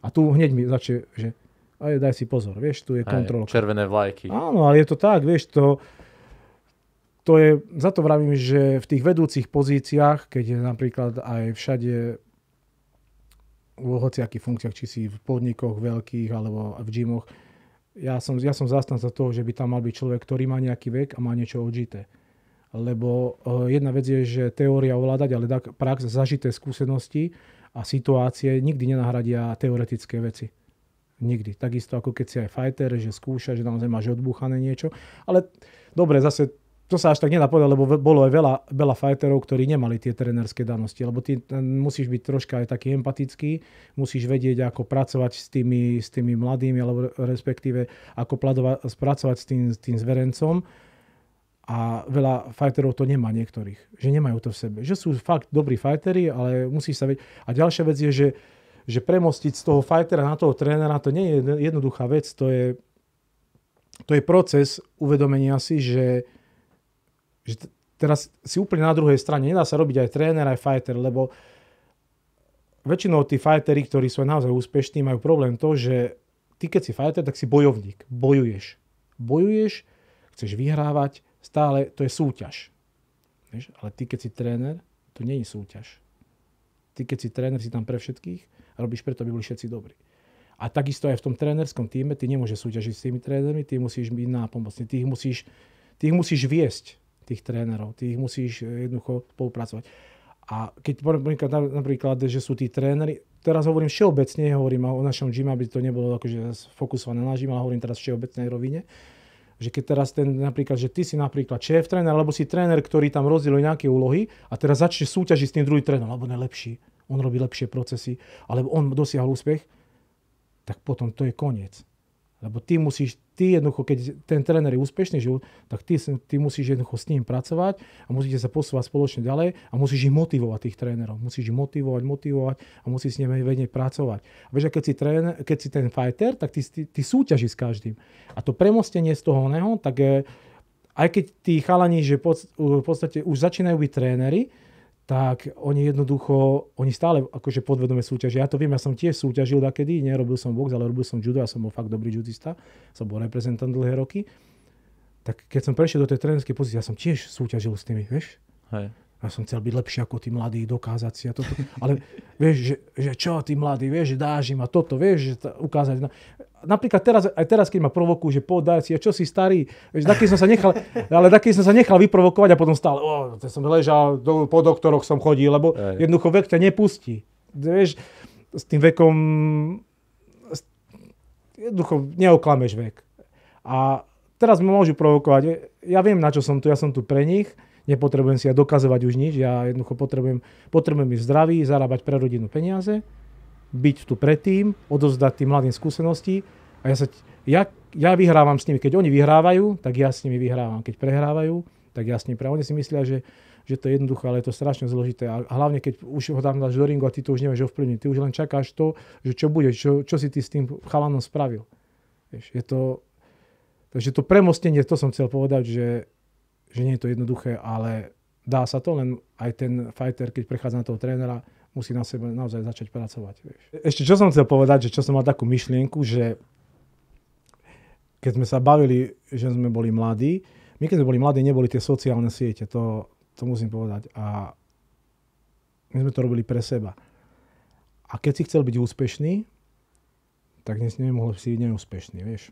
a tu hneď mi začne, že daj si pozor, vieš, tu je kontrolka. Červené vlajky. Áno, ale je to tak, vieš, to je, za to vravím, že v tých vedúcich pozíciách, keď je napríklad aj všade v hociakých funkciách, či si v podnikoch veľkých alebo v gymoch, ja som zástanca toho, že by tam mal byť človek, ktorý má nejaký vek a má niečo odžité. Lebo jedna vec je, že teória ovládať, ale prax, zažité skúsenosti a situácie nikdy nenahradia teoretické veci. Nikdy. Takisto ako keď si aj fighter, že skúša, že naozaj máš odbúchané niečo. Ale dobre, zase to sa až tak nedá povedať, lebo bolo aj veľa fighterov, ktorí nemali tie trénerské danosti, lebo ty musíš byť troška aj taký empatický, musíš vedieť, ako pracovať s tými mladými, alebo respektíve ako spracovať s tým zverencom. A veľa fighterov to nemá niektorých, že nemajú to v sebe. Že sú fakt dobrí fighteri, ale musíš sa vedieť. A ďalšia vec je, že premostiť z toho fightera na toho trénera, to nie je jednoduchá vec, to je proces uvedomenia si, že teraz si úplne na druhej strane. Nedá sa robiť aj tréner, aj fighter, lebo väčšinou tí fighteri, ktorí sú naozaj úspešní, majú problém to, že ty keď si fighter, tak si bojovník. Bojuješ, chceš vyhrávať, stále to je súťaž. Vieš? Ale ty keď si tréner, to nie je súťaž. Ty keď si tréner, si tam pre všetkých a robíš preto, aby boli všetci dobrí. A takisto aj v tom trénerskom týme, ty nemôžeš súťažiť s tými trénermi, ty musíš byť nápomocný, ty ich musíš viesť, tých trénerov. Ty ich musíš jednoducho spolupracovať. A keď napríklad, že sú tí tréneri, teraz hovorím všeobecne, hovorím o našom gyme, aby to nebolo akože fokusované na gym, ale hovorím teraz v všeobecnej rovine, že keď teraz napríklad, že ty si napríklad šéf tréner, alebo si tréner, ktorý tam rozdieluje nejaké úlohy a teraz začne súťažiť s tým druhým trénerom, alebo on je lepší, on robí lepšie procesy, alebo on dosiahol úspech, tak potom to je koniec. Lebo ty jednoducho, keď ten tréner je úspešný, tak ty musíš jednoducho s ním pracovať a musíte sa posúvať spoločne ďalej a musíš ich motivovať, tých trénerov. Musíš ich motivovať a musíš s nimi vedieť pracovať. A vieš, keď si ten fighter, tak ty súťaží s každým. A to premostenie z toho oného, tak aj keď tí chalani, že v podstate už začínajú byť tréneri, tak oni stále akože podvedome súťažia. Ja to viem, ja som tiež súťažil dakedy, nerobil som box, ale robil som judo, ja som bol fakt dobrý judista, som bol reprezentant dlhé roky. Tak keď som prešiel do tej trénerskej pozície, ja som tiež súťažil s tými, vieš? Hej. Ja som chcel byť lepší ako tí mladí, dokázať si a toto. Ale vieš, že čo tí mladí, vieš, že dáš im a toto, vieš, že ukázať. Napríklad teraz, keď ma provokujú, že daj si, a čo si starý, vieš, taký som sa nechal vyprovokovať a potom stále, som ležal, po doktoroch som chodil, lebo jednoducho vek ťa nepustí. Vieš, s tým vekom jednoducho neoklameš vek. A teraz ma môžu provokovať. Ja viem, na čo som tu, ja som tu pre nich. Nepotrebujem si ja dokazovať už nič. Ja jednoducho potrebujem byť zdravý, zarábať pre rodinu peniaze byť tu predtým, odovzdať tým mladým skúsenosti a ja vyhrávam s nimi. Keď oni vyhrávajú, tak ja s nimi vyhrávam. Keď prehrávajú, tak ja s nimi prehrávam. Oni si myslia, že to je jednoduché, ale je to strašne zložité. A hlavne, keď už ho tam dáš do ringu a ty to už nevieš ovplyvniť. Ty už len čakáš to, že čo bude, čo si ty s tým chalanom spravil. Vieš, takže to premostenie, to som chcel povedať, že nie je to jednoduché, ale dá sa to, len aj ten fighter, keď prechádza na toho trénera, musí na sebe naozaj začať pracovať. Vieš. Ešte čo som chcel povedať, že čo som mal takú myšlienku, že keď sme sa bavili, že sme boli mladí, my keď sme boli mladí, neboli tie sociálne siete, to musím povedať. A my sme to robili pre seba. A keď si chcel byť úspešný, tak dnes nemohol si byť neúspešný, vieš.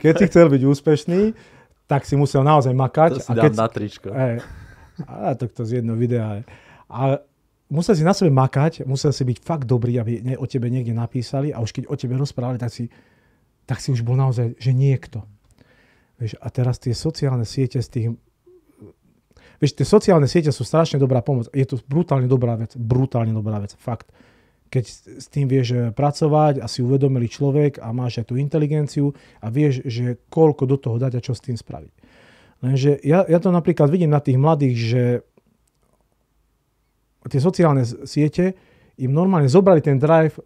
Keď si chcel byť úspešný, tak si musel naozaj makať. To si dám na tričko. A to z jedného videa. A musel si na sebe makať, musel si byť fakt dobrý, aby o tebe niekde napísali a už keď o tebe rozprávali, tak si už bol naozaj, že niekto. Vieš, a teraz tie sociálne siete z tých... Vieš, tie sociálne siete sú strašne dobrá pomoc. Je to brutálne dobrá vec, fakt. Keď s tým vieš pracovať a si uvedomili človek a máš aj tú inteligenciu a vieš, že koľko do toho dať a čo s tým spraviť. Lenže ja to napríklad vidím na tých mladých, že tie sociálne siete im normálne zobrali ten drive,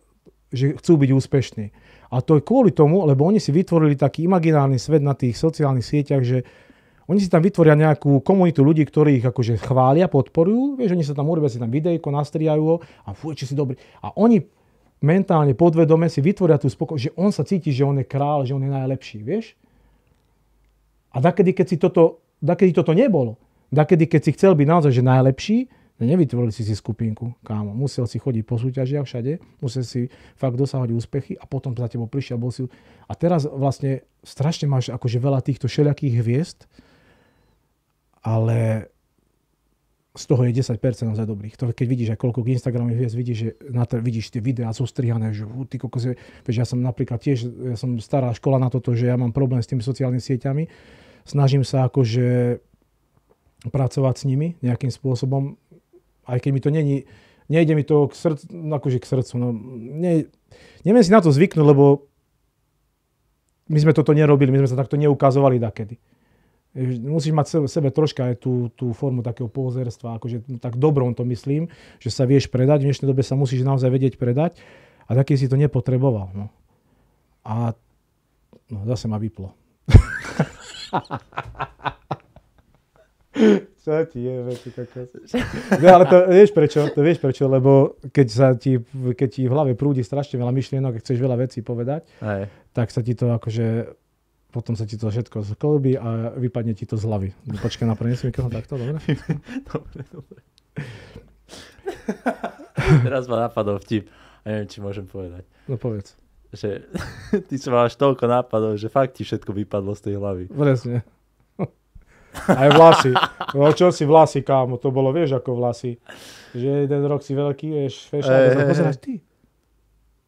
že chcú byť úspešní. A to je kvôli tomu, lebo oni si vytvorili taký imaginárny svet na tých sociálnych sieťach, že oni si tam vytvoria nejakú komunitu ľudí, ktorí ich akože chvália, podporujú. Vieš, oni sa tam urobia si tam videjko, nastriajú ho a fuj, či si dobrý. A oni mentálne, podvedome si vytvoria tú spokojnosť, že on sa cíti, že on je král, že on je najlepší, vieš. A dakedy toto nebolo. Dakedy, keď si chcel byť naozaj že najlepší, nevytvorili si skupinku, kámo. Musel si chodiť po súťažiach všade, musel si fakt dosahovať úspechy a potom za tebou prišiel, bol si... A teraz vlastne strašne máš akože veľa týchto všelijakých hviezd, ale z toho je 10% naozaj dobrých. To, keď vidíš aj koľko Instagramových hviezd, vidíš tie videá zostrihané, že ty kokos, vieš, ja som napríklad tiež, ja som stará škola na toto, že ja mám problém s tými sociálnymi sieťami. Snažím sa akože pracovať s nimi nejakým spôsobom, aj keď mi to nejde mi to k srdcu. No, neviem si na to zvyknúť, lebo my sme toto nerobili, my sme sa takto neukazovali dakedy. Musíš mať v sebe troška aj tú formu takého pózerstva, akože tak dobrom to myslím, že sa vieš predať, v dnešnej dobe sa musíš naozaj vedieť predať a taký si to nepotreboval. No. A zase ma vyplo. Čo ti je, veci kokos. No, ale to vieš prečo, lebo keď ti v hlave prúdi strašne veľa myšlienok, keď chceš veľa vecí povedať, tak sa ti to akože, potom sa ti to všetko sklbí a vypadne ti to z hlavy. Počkaj, naprinesím mikrofón takto, dobre? Dobre. Teraz ma napadol vtip a neviem, či môžem povedať. No povedz. Že ty máš toľko nápadov, že fakt ti všetko vypadlo z tej hlavy. Presne. Aj vlasy. No čo si vlasy, kámo, to bolo, vieš, ako vlasy. Že jeden rok si veľký, vieš, fešák, a pozeráš, ty,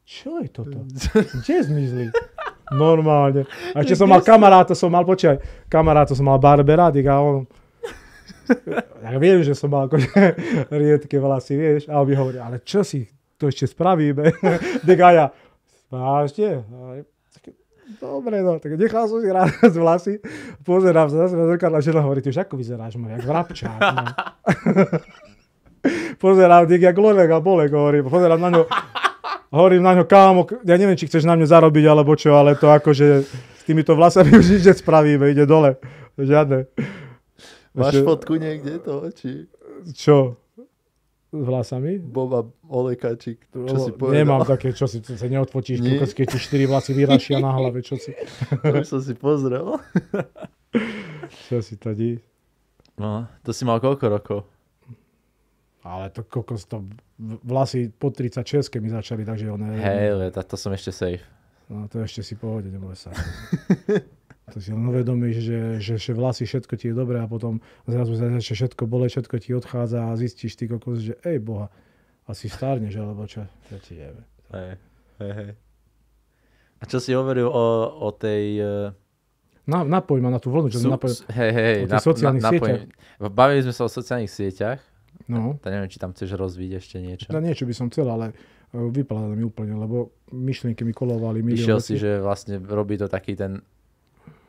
čo je toto? Kde zmizli? Normálne. A ešte som mal kamaráta, som mal barbera, a on, ja viem, že som mal akože riedke vlasy, vieš, a on mi hovorí, ale čo si, to ešte spravíme? Diga ja, vážne? Dobre, no, tak nechal som si rázať vlasy, pozerám sa zase na zrkadlo a žena hovorí, ty už ako vyzeráš, jak vrabčák, no. Pozerám, jak Lonek a Bolek, hovorím na ňo, kámo, ja neviem, či chceš na mňa zarobiť, alebo čo, ale to akože s týmito vlasami už nič nespravíme, ide dole, žiadne. Máš fotku niekde toho, či? Čo? S vlasami? Boba Olejkačík, čo si povedal? Nemám také, čo si sa neodfotíš, keď ti 4 vlasy vyrašia na hlave, čo si? To som si pozrel. Čo si to dí? No, to si mal koľko rokov? Ale to kokos, to vlasy po 36 mi začali, takže on... Hej, to som ešte safe. No, to ešte si pohode, neboj sa. To si len uvedomíš, že vlasy, všetko ti je dobré a potom zrazu začne všetko bole, všetko ti odchádza a zistíš ty kokos, že boha, asi stárneš, alebo čo ti je. Hej. A čo si hovoril o tej... Napoj ma na tú vlnu, čo napoj... Hej, o tých sociálnych sieťach. Bavili sme sa o sociálnych sieťach No. Neviem, či tam chceš rozvíť ešte niečo. No niečo by som chcel, ale vypadá mi úplne, lebo myšlienky mi kolovali. Išiel si, že vlastne robí to taký ten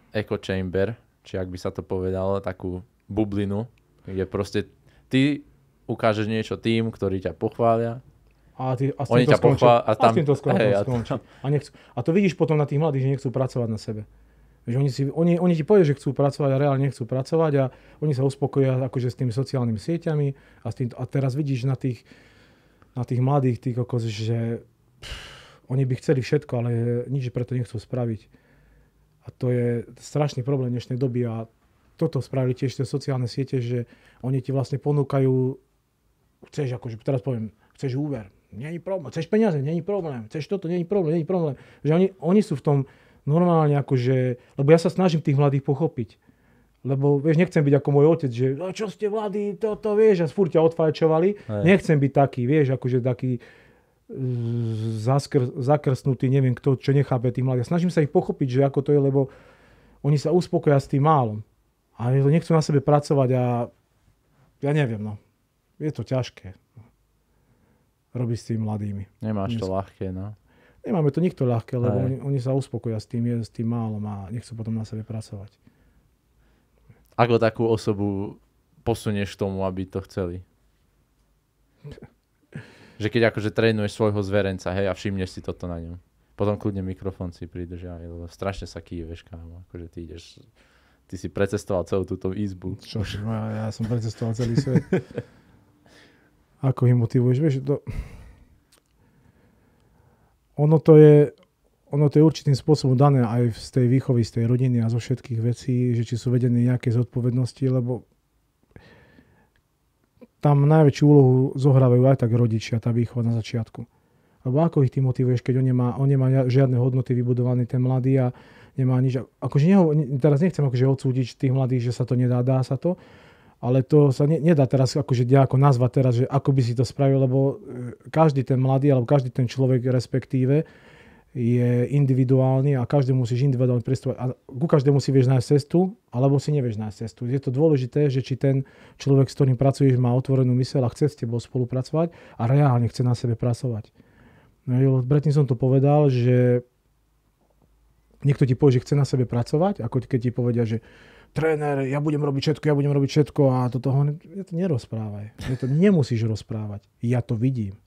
echo chamber, či ak by sa to povedalo, takú bublinu, kde proste ty ukážeš niečo tým, ktorí ťa pochvália. A oni ťa pochvália. A s tým to skončí. A to vidíš potom na tých mladých, že nechcú pracovať na sebe. Že oni ti povedia, že chcú pracovať a reálne nechcú pracovať a oni sa uspokoja akože s tými sociálnymi sieťami a teraz vidíš na tých mladých, že oni by chceli všetko, ale nič preto nechcú spraviť. A to je strašný problém dnešnej doby a toto spravili tiež tie sociálne siete, že oni ti vlastne ponúkajú, chceš akože, teraz poviem, chceš úver, nie je problém, chceš peniaze, nie je problém, chceš toto, nie je problém. Že oni sú v tom normálne akože, lebo ja sa snažím tých mladých pochopiť. Lebo vieš, nechcem byť ako môj otec, že čo ste mladí, toto vieš, a furt ťa odfajčovali. Nechcem byť taký, vieš, akože taký zakrsnutý, neviem kto, čo nechápe tých mladých. Snažím sa ich pochopiť, že ako to je, lebo oni sa uspokoja s tým málom. A nechcú na sebe pracovať a ja neviem, no. Je to ťažké. Robiť s tými mladými. Nemáš to ľahké, no. Nemáme to nikto ľahké, lebo oni sa uspokoja s tým málom a nechcú potom na sebe pracovať. Ako takú osobu posunieš k tomu, aby to chceli? Že keď akože trénuješ svojho zverenca, hej, a všimneš si toto na ňom. Potom kľudne mikrofón si pridržiaj, lebo strašne sa kýveš, kámo. Akože ty si precestoval celú túto izbu. Čože, ja som precestoval celý svet. Ako ich motivuješ, vieš, Ono to je určitým spôsobom dané aj z tej výchovy, z tej rodiny a zo všetkých vecí, že či sú vedené nejaké zodpovednosti, lebo tam najväčšiu úlohu zohrávajú aj tak rodičia, tá výchova na začiatku. Lebo ako ich ty motivuješ, keď on nemá žiadne hodnoty vybudované, ten mladý a nemá nič. Akože teraz nechcem akože odsúdiť tých mladých, že sa to nedá, dá sa to, ale to sa nedá teraz akože nejako nazvať teraz, že ako by si to spravil, lebo každý ten mladý alebo každý ten človek respektíve je individuálny a každému musíš individuálne predstavovať. A ku každému si vieš nájsť cestu, alebo si nevieš nájsť cestu. Je to dôležité, že či ten človek, s ktorým pracuješ, má otvorenú myseľ a chce s tebou spolupracovať a reálne chce na sebe pracovať. No, predtým som to povedal, že niekto ti povie, že chce na sebe pracovať, ako keď ti povedia, že tréner, ja budem robiť všetko a toto to nerozprávaj. To nemusíš rozprávať. Ja to vidím.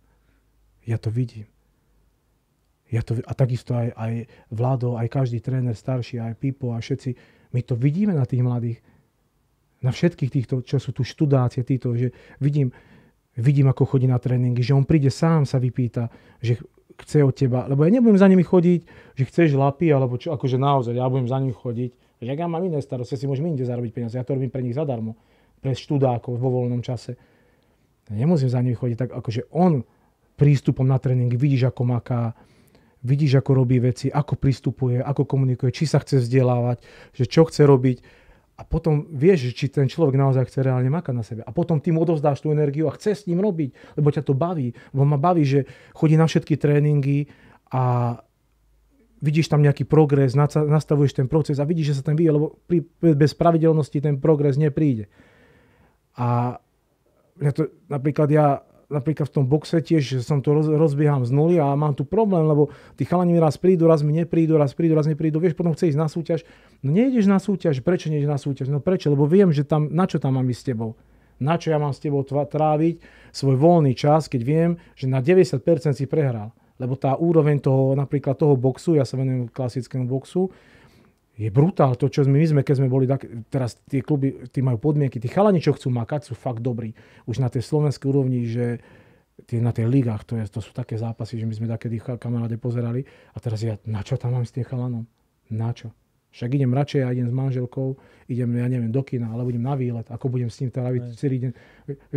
A takisto aj Vlado, aj každý tréner starší, aj Pipo a všetci, my to vidíme na tých mladých. Na všetkých týchto, čo sú tu študácie, že vidím, ako chodí na tréningy, že on príde sám sa vypýta, že chce od teba, lebo ja nebudem za nimi chodiť, že chceš lapy, alebo čo, akože naozaj, ja budem za nimi chodiť. Že ja mám iné starosti, si môžem inde zarobiť peniaze. Ja to robím pre nich zadarmo. Pre študákov vo voľnom čase. Ja nemusím za nimi chodiť. Tak akože on prístupom na tréningy, vidíš ako maká, vidíš ako robí veci, ako pristupuje, ako komunikuje, či sa chce vzdelávať, že čo chce robiť. A potom vieš, či ten človek naozaj chce reálne makať na sebe. A potom ty mu odovzdáš tú energiu a chce s ním robiť, lebo ťa to baví. Lebo ma baví, že chodí na všetky tréningy a vidíš tam nejaký progres, nastavuješ ten proces a vidíš, že sa tam vyvíja, lebo bez pravidelnosti ten progres nepríde. A napríklad v tom boxe tiež som to rozbieham z nuly a mám tu problém, lebo tí chalani mi raz prídu, raz mi neprídu, raz neprídu. Vieš, potom chce ísť na súťaž. No nejdeš na súťaž, prečo nejdeš na súťaž? No prečo? Lebo viem, že tam, na čo tam mám ísť s tebou? Na čo ja mám s tebou tráviť svoj voľný čas, keď viem, že na 90% si prehral. Lebo tá úroveň napríklad toho boxu, ja sa venujem klasickému boxu, je brutál. To, čo my sme, keď sme boli, teraz tie kluby, tí majú podmienky, tí chalani, čo chcú makať, sú fakt dobrí. Už na tej slovenskej úrovni, že na tej ligách, to sú také zápasy, že my sme takedy kamaráde pozerali. A teraz na čo tam mám s tým chalanom? Na čo? Však idem radšej, ja idem s manželkou, idem, ja neviem, do kina, alebo idem na výlet, ako budem s ním tráviť celý deň.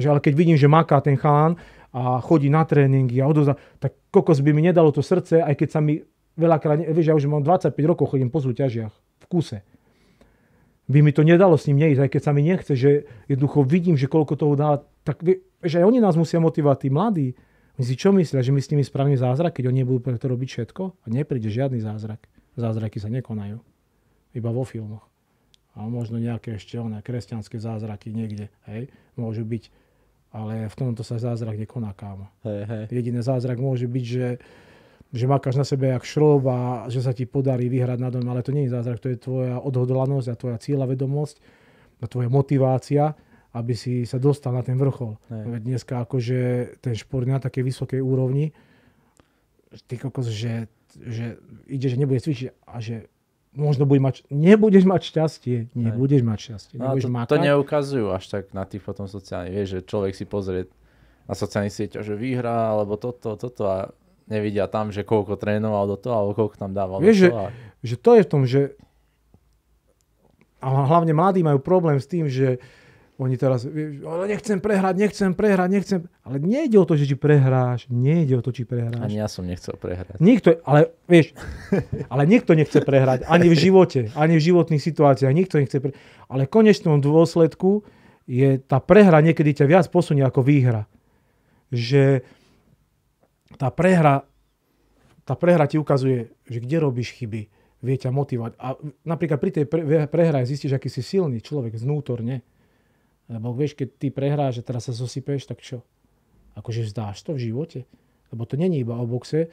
Ale keď vidím, že maká ten chalan a chodí na tréningy a odovzdá, tak kokos by mi nedalo to srdce, aj keď sa mi veľakrát, vieš, ja už mám 25 rokov, chodím po súťažiach v kuse. By mi to nedalo s ním neísť, aj keď sa mi nechce, že jednoducho vidím, že koľko toho dá, tak vieš, aj oni nás musia motivovať, tí mladí. My si čo myslia, že my s nimi spravíme zázrak, keď oni nebudú pre to robiť všetko? A nepríde žiadny zázrak. Zázraky sa nekonajú. Iba vo filmoch. A možno nejaké ešte kresťanské zázraky niekde, hej, môžu byť. Ale v tomto sa zázrak nekoná, kámo. Hej. Jediný zázrak môže byť, že makáš na sebe jak šrob a že sa ti podarí vyhrať na dom, ale to nie je zázrak, to je tvoja odhodlanosť a tvoja cieľavedomosť a tvoja motivácia, aby si sa dostal na ten vrchol. Dneska akože ten šport na takej vysokej úrovni, ty kokos, že ide, že nebude cvičiť a že možno nebudeš mať šťastie. Nebudeš mať šťastie. To neukazujú až tak na tých potom sociálnych. Vieš, že človek si pozrie na sociálnych sieťach, že vyhrá, alebo toto a nevidia tam, že koľko trénoval do toho, alebo koľko tam dával do toho. Že to je v tom, že a hlavne mladí majú problém s tým, že oni teraz, nechcem prehrať. Ale nejde o to, že či prehráš. Ani ja som nechcel prehrať. Ale nikto nechce prehrať. Ani v živote, ani v životných situáciách. Nikto nechce prehrať. Ale v konečnom dôsledku je tá prehra niekedy ťa viac posunie ako výhra. Že tá prehra ti ukazuje, že kde robíš chyby. Vie ťa motivovať. A napríklad pri tej prehre zistíš, aký si silný človek znútorne. Lebo vieš, keď ty prehráš a teraz sa zosypeš, tak čo? Akože vzdáš to v živote? Lebo to není iba o boxe,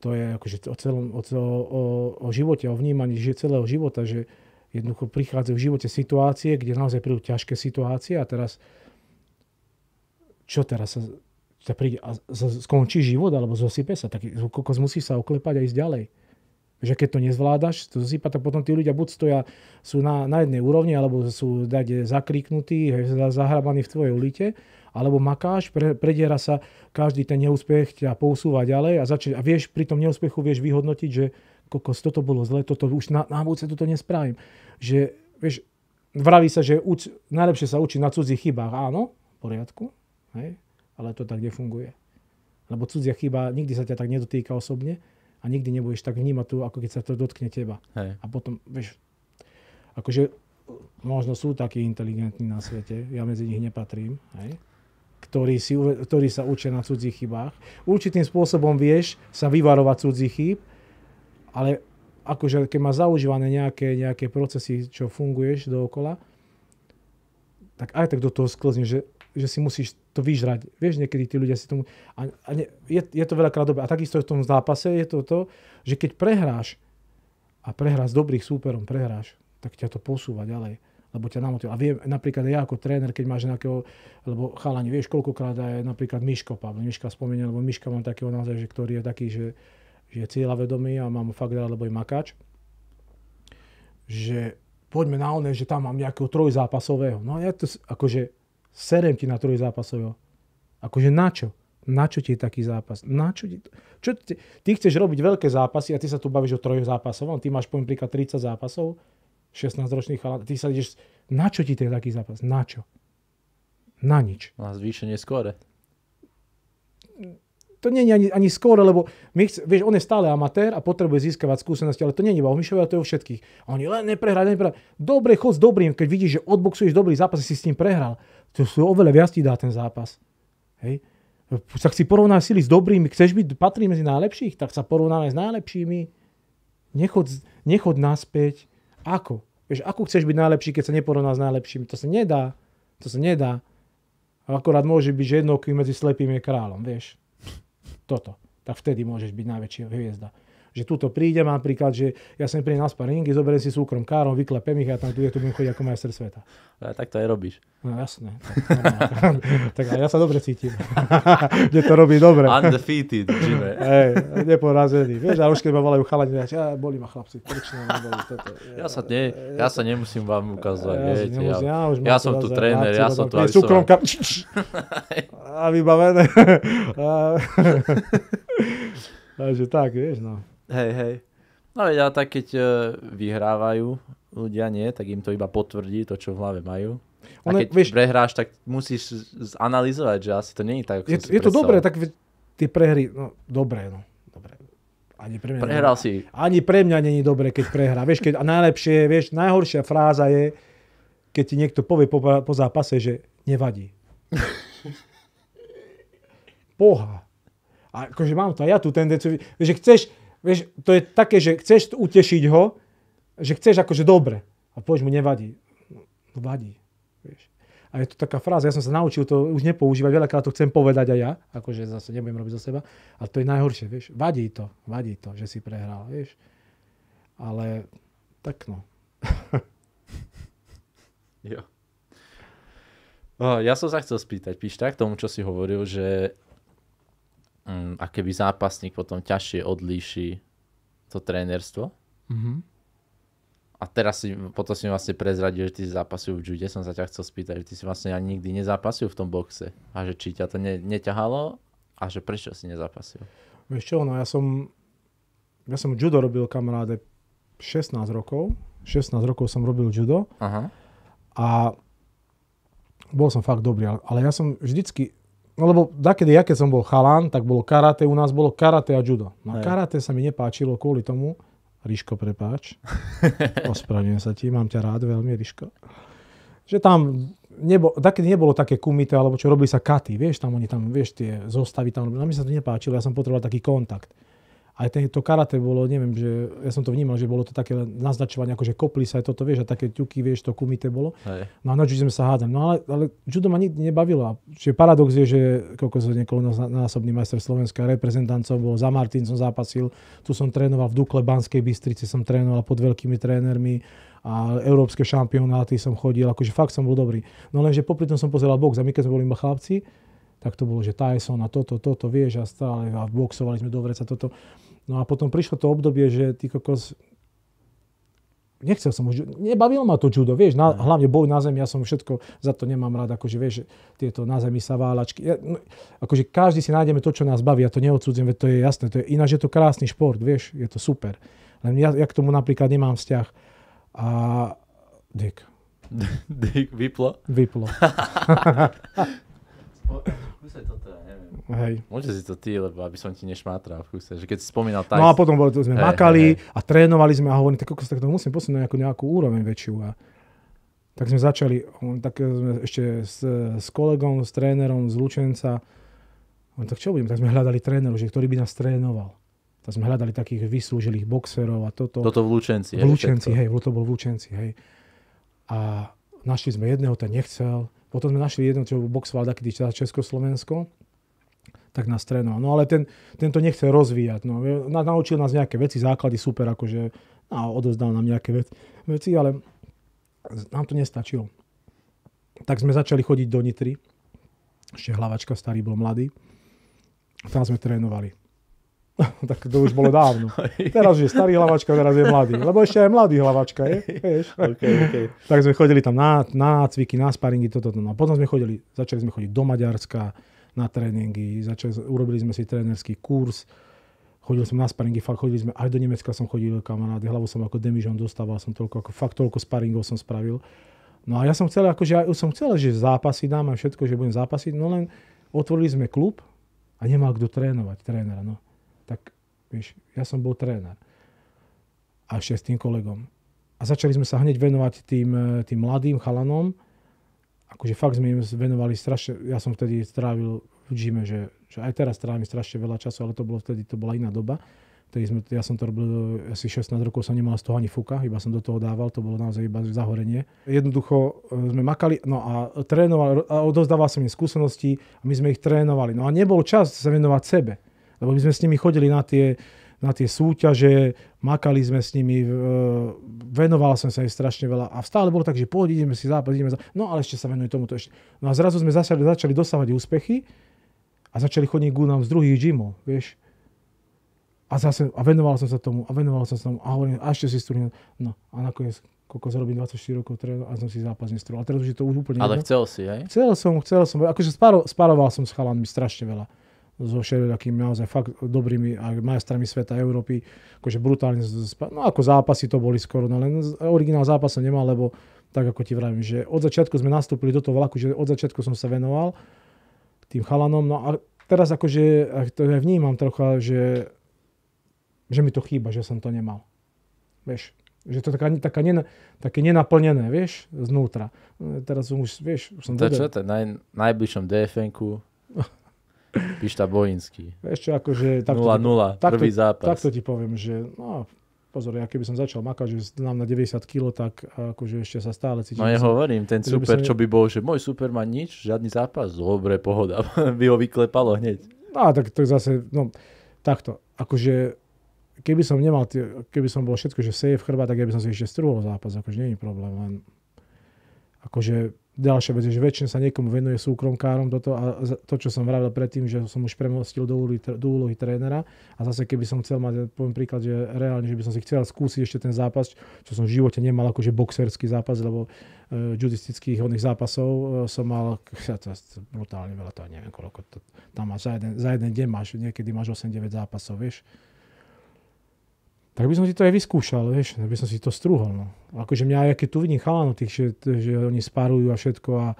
to je akože o živote, o vnímaní celého života, že jednoducho prichádzajú v živote situácie, kde naozaj prídu ťažké situácie a teraz čo teraz sa príde a skončí život alebo zosype sa, tak kokos musí sa oklepať a ísť ďalej. Že keď to nezvládaš, to zosypať, tak potom tí ľudia buď sú na jednej úrovni, alebo sú zakriknutí, zahrabaní v tvojej ulite, alebo makáš, prediera sa, každý ten neúspech ťa posúva ďalej a vieš, pri tom neúspechu vieš vyhodnotiť, že kokos, toto bolo zle, toto už na budúce toto nespravím. Že, vieš, vraví sa, že najlepšie sa učiť na cudzích chybách. Áno, v poriadku, hej, ale to tak nefunguje. Lebo cudzia chyba nikdy sa ťa tak nedotýka osobne, a nikdy nebudeš tak vnímať tu, ako keď sa to dotkne teba. Hej. A potom, vieš, akože možno sú takí inteligentní na svete, ja medzi nich nepatrím, hej, ktorí sa učia na cudzích chybách. Určitým spôsobom vieš sa vyvarovať cudzích chýb, ale akože keď máš zaužívané nejaké procesy, čo funguješ dookola, tak aj tak do toho sklzneš, že si musíš to vyžrať. Vieš, niekedy tí ľudia si tomu... Je to veľakrát dobré. A takisto v tom zápase je to, že keď prehráš s dobrých súperom, tak ťa to posúva ďalej. Lebo ťa namotivuje. A viem, napríklad ja ako tréner, keď máš nejakého... Lebo chalani, vieš, koľkokrát aj napríklad Miška spomenul, lebo Miška mám takého naozaj, že ktorý je taký, že je cieľavedomý a mám fakt rád, lebo je makáč. Že poďme na oné, že tam mám nejakého trojzápasového. No ja to akože serem ti na trojzápasového. Akože na čo? Na čo ti je taký zápas? Na čo ti... Ty chceš robiť veľké zápasy a ty sa tu bavíš o trojzápasovom. Ty máš poviem príklad 30 zápasov, 16-ročných chalán. Ty sa ideš... Na čo ti je taký zápas? Na čo? Na nič. Na zvýšenie skóre. To nie je ani skôr, lebo vieš, on je stále amatér a potrebuje získavať skúsenosti, ale to nie je iba o Mišovi, ale to je o všetkých. A oni len neprehrať. Dobre, chod s dobrým, keď vidíš, že odboxuješ dobrý zápas, si s tým prehral. To sú oveľa viac ti dá ten zápas. Hej. Tak si porovnáš sily s dobrými, chceš patrí medzi najlepších, tak sa porovnáme s najlepšími. Nechod naspäť. Ako? Vieš, ako chceš byť najlepší, keď sa neporovnáš s najlepšími? To sa nedá. Akorát môže byť, že jednoký medzi slepým je kráľom, vieš. Toto. Tak vtedy môžeš byť najväčšia hviezda. Že tuto prídem napríklad, že ja sem prídem na sparingy, zoberiem si súkrom károm, vyklepem ich a tam tu budem chodiť ako majster sveta. A tak to aj robíš. No jasné. Tak a ja sa dobre cítim. Kde to robí dobre. Undefeated, Jimmy. Hej, neporazený. Vieš, a už keď ma volajú chalani, bolí ma chlapci. Ja sa nemusím vám ukazovať. Ja som tu tréner, ja som tu aj súkromka. A vybavené. Takže tak, vieš, no. Hej. No veď, tak keď vyhrávajú ľudia, nie, tak im to iba potvrdí to, čo v hlave majú. A keď prehráš, tak musíš analyzovať, že asi to nie je tak, ako je to dobré, tak tie prehry, dobre. Ani pre mňa prehral si. Ani pre mňa nie je dobré, keď prehrá. Vieš, a najlepšie, najhoršia fráza je, keď ti niekto povie po zápase, že nevadí. Boha. A akože mám to aj ja tú tendenciu, že chceš, vieš, to je také, že chceš utešiť ho, že chceš akože dobre. A povieš mu nevadí. No vadí. Vieš. A je to taká fráza, ja som sa naučil to už nepoužívať, veľakrát to chcem povedať aj ja, akože zase nebudem robiť zo seba, ale to je najhoršie, vieš, vadí to, že si prehral, vieš. Ale tak no. Jo. Ja som sa chcel spýtať, Pišta, k tomu, čo si hovoril, že a keby zápasník potom ťažšie odlíši to trénerstvo. A teraz potom si vlastne prezradil, že ty si zápasil v jude. Som sa ťa chcel spýtať, že ty si vlastne ani nikdy nezápasil v tom boxe. A že či ťa to neťahalo a že prečo si nezápasil? Vieš čo, no ja som judo robil, kamaráde, 16 rokov. 16 rokov som robil judo. Aha. A bol som fakt dobrý, ale ja som vždycky, no lebo dakedy, ja keď som bol chalán, tak bolo karate, u nás bolo karate a judo. No karate sa mi nepáčilo kvôli tomu, Ríško, prepáč. Ospravedlňujem sa ti, mám ťa rád veľmi, Ríško. Že tam takedy nebolo také kumite, alebo čo robili sa katy, vieš, tam oni tam, vieš, tie zostavy tam robili. No mi sa to nepáčilo, ja som potreboval taký kontakt. Aj to karate bolo, neviem, že ja som to vnímal, že bolo to také naznačovanie, akože kopli sa aj toto, vieš, a také ťuky, vieš, to kumite bolo. Hej. No a na judo sme sa hádali. No ale judo ma nikdy nebavilo. Čiže paradox je, že niekoľkonásobný majster Slovenska, reprezentancov bol, za Martin som zápasil, tu som trénoval v Dukle Banskej Bystrici, som trénoval pod veľkými trénermi a európske šampionáty som chodil, akože fakt som bol dobrý. No lenže popri tom som pozeral box a my keď sme boli iba chlapci, tak to bolo, že Tyson a toto, vieš, a stále a boxovali sme do vreca toto. No a potom prišlo to obdobie, že ty kokos, nechcel som už, nebavilo ma to judo, vieš, hlavne boj na zemi, ja som všetko, za to nemám rád, akože vieš, tieto na zemi sa váľačky, akože každý si nájdeme to, čo nás baví, ja to neodsúdzim, veď to je jasné, ináč je to krásny šport, vieš, je to super. Len ja k tomu napríklad nemám vzťah. A Dick, vyplo? Vyplo. Skúsaj toto, ja neviem. Hej. Môže si to ty, lebo aby som ti nešmátral v kúse. Že keď si spomínal Tyson. No a potom sme makali a trénovali sme a hovorili, tak to musím posunúť nejakú úroveň väčšiu. A tak sme začali, tak sme ešte s kolegom, s trénerom z Lučenca. Tak čo budeme? Tak sme hľadali trénerov, že ktorý by nás trénoval. Tak sme hľadali takých vyslúžilých boxerov a toto. Toto v Lučenci. V Lučenci, hej, to bol v Lučenci, hej. A našli sme jedného, ten nechcel. Potom sme našli jedného, čo boxoval taký Československo, tak nás trénoval. No ale ten to nechce rozvíjať. No. Naučil nás nejaké veci, základy super, akože odozdal nám nejaké veci, ale nám to nestačilo. Tak sme začali chodiť do Nitry. Ešte Hlavačka, starý bol mladý. A tam sme trénovali. Tak to už bolo dávno. Teraz je starý Hlavačka, teraz je mladý. Lebo ešte aj mladý Hlavačka je. Vieš? Okay. Tak sme chodili tam na nácviky, na sparingy, toto. No. A potom začali sme chodiť do Maďarska na tréningy, urobili sme si trénerský kurz, chodil som na sparingy, fakt chodili sme, aj do Nemecka som chodil, kamarády, hlavu som ako demižon dostával, som toľko sparingov som spravil. No a ja som chcel, že zápasy dám aj všetko, že budem zápasiť, no len otvorili sme klub a nemal kto trénovať, trénera, no. Tak, vieš, ja som bol tréner. A ešte s tým kolegom. A začali sme sa hneď venovať tým mladým chalanom. Akože fakt sme im venovali strašne, ja som vtedy strávil v gyme, že aj teraz trávim strašne veľa času, ale to bola iná doba. Ja som to robil, asi 16 rokov som nemal z toho ani fuka, iba som do toho dával, to bolo naozaj iba zahorenie. Jednoducho sme makali, no a trénovali, a odozdával som im skúsenosti a my sme ich trénovali. No a nebol čas sa venovať sebe. Lebo my sme s nimi chodili na tie súťaže, makali sme s nimi, venoval som sa im strašne veľa a stále bolo tak, že ideme si zápas, no ale ešte sa venujú tomuto ešte. No a zrazu sme začali dosávať úspechy a začali chodiť k nám z druhých gymov, vieš. A venoval som sa tomu a hovorím, a ešte si strúhnem. No a nakoniec, koľko zarobím 24 rokov trénu a som si zápas nestrúhal. A teraz už je to úplne ale chcel si, hej? Chcel som, akože sparoval som s chalanmi strašne veľa. So všelijakými naozaj fakt dobrými aj majstrami sveta, Európy, akože brutálne, no ako zápasy to boli skoro, no len originál zápas som nemal, lebo tak ako ti vravím, že od začiatku sme nastúpili do toho vlaku, že od začiatku som sa venoval tým chalanom, no a teraz akože to ja vnímam trocha, že mi to chýba, že som to nemal. Vieš, že to také nenaplnené, vieš, znútra. Teraz som už, vieš, už som to čo, to najbližšom DFN-ku Pišta Bohinský. Vieš čo, akože... 0-0, prvý zápas. Takto ti poviem, že no, pozor, ja keby som začal makať, že nám na 90 kg, tak akože ešte sa stále cítim. No ja hovorím, ten super, čo by bol, že môj super má nič, žiadny zápas, dobre, pohoda, by ho vyklepalo hneď. No tak to zase, no takto, akože keby som bol všetko, že safe chrba, tak ja by som si ešte strúhol zápas, akože nie je problém, len akože ďalšia vec je, že väčšine sa niekomu venuje súkromkárom toto a to, čo som vravil predtým, že som už premostil do úlohy trénera a zase keby som chcel mať, poviem príklad, že reálne, že by som si chcel skúsiť ešte ten zápas, čo som v živote nemal akože boxerský zápas, lebo judistických hodných zápasov som mal brutálne veľa, to neviem koľko, tam máš za jeden deň niekedy máš 8-9 zápasov, vieš. Tak by som si to aj vyskúšal, vieš, by som si to strúhol. No. Akože mňa, keď tu vidím chalanov tých, že oni sparujú a všetko a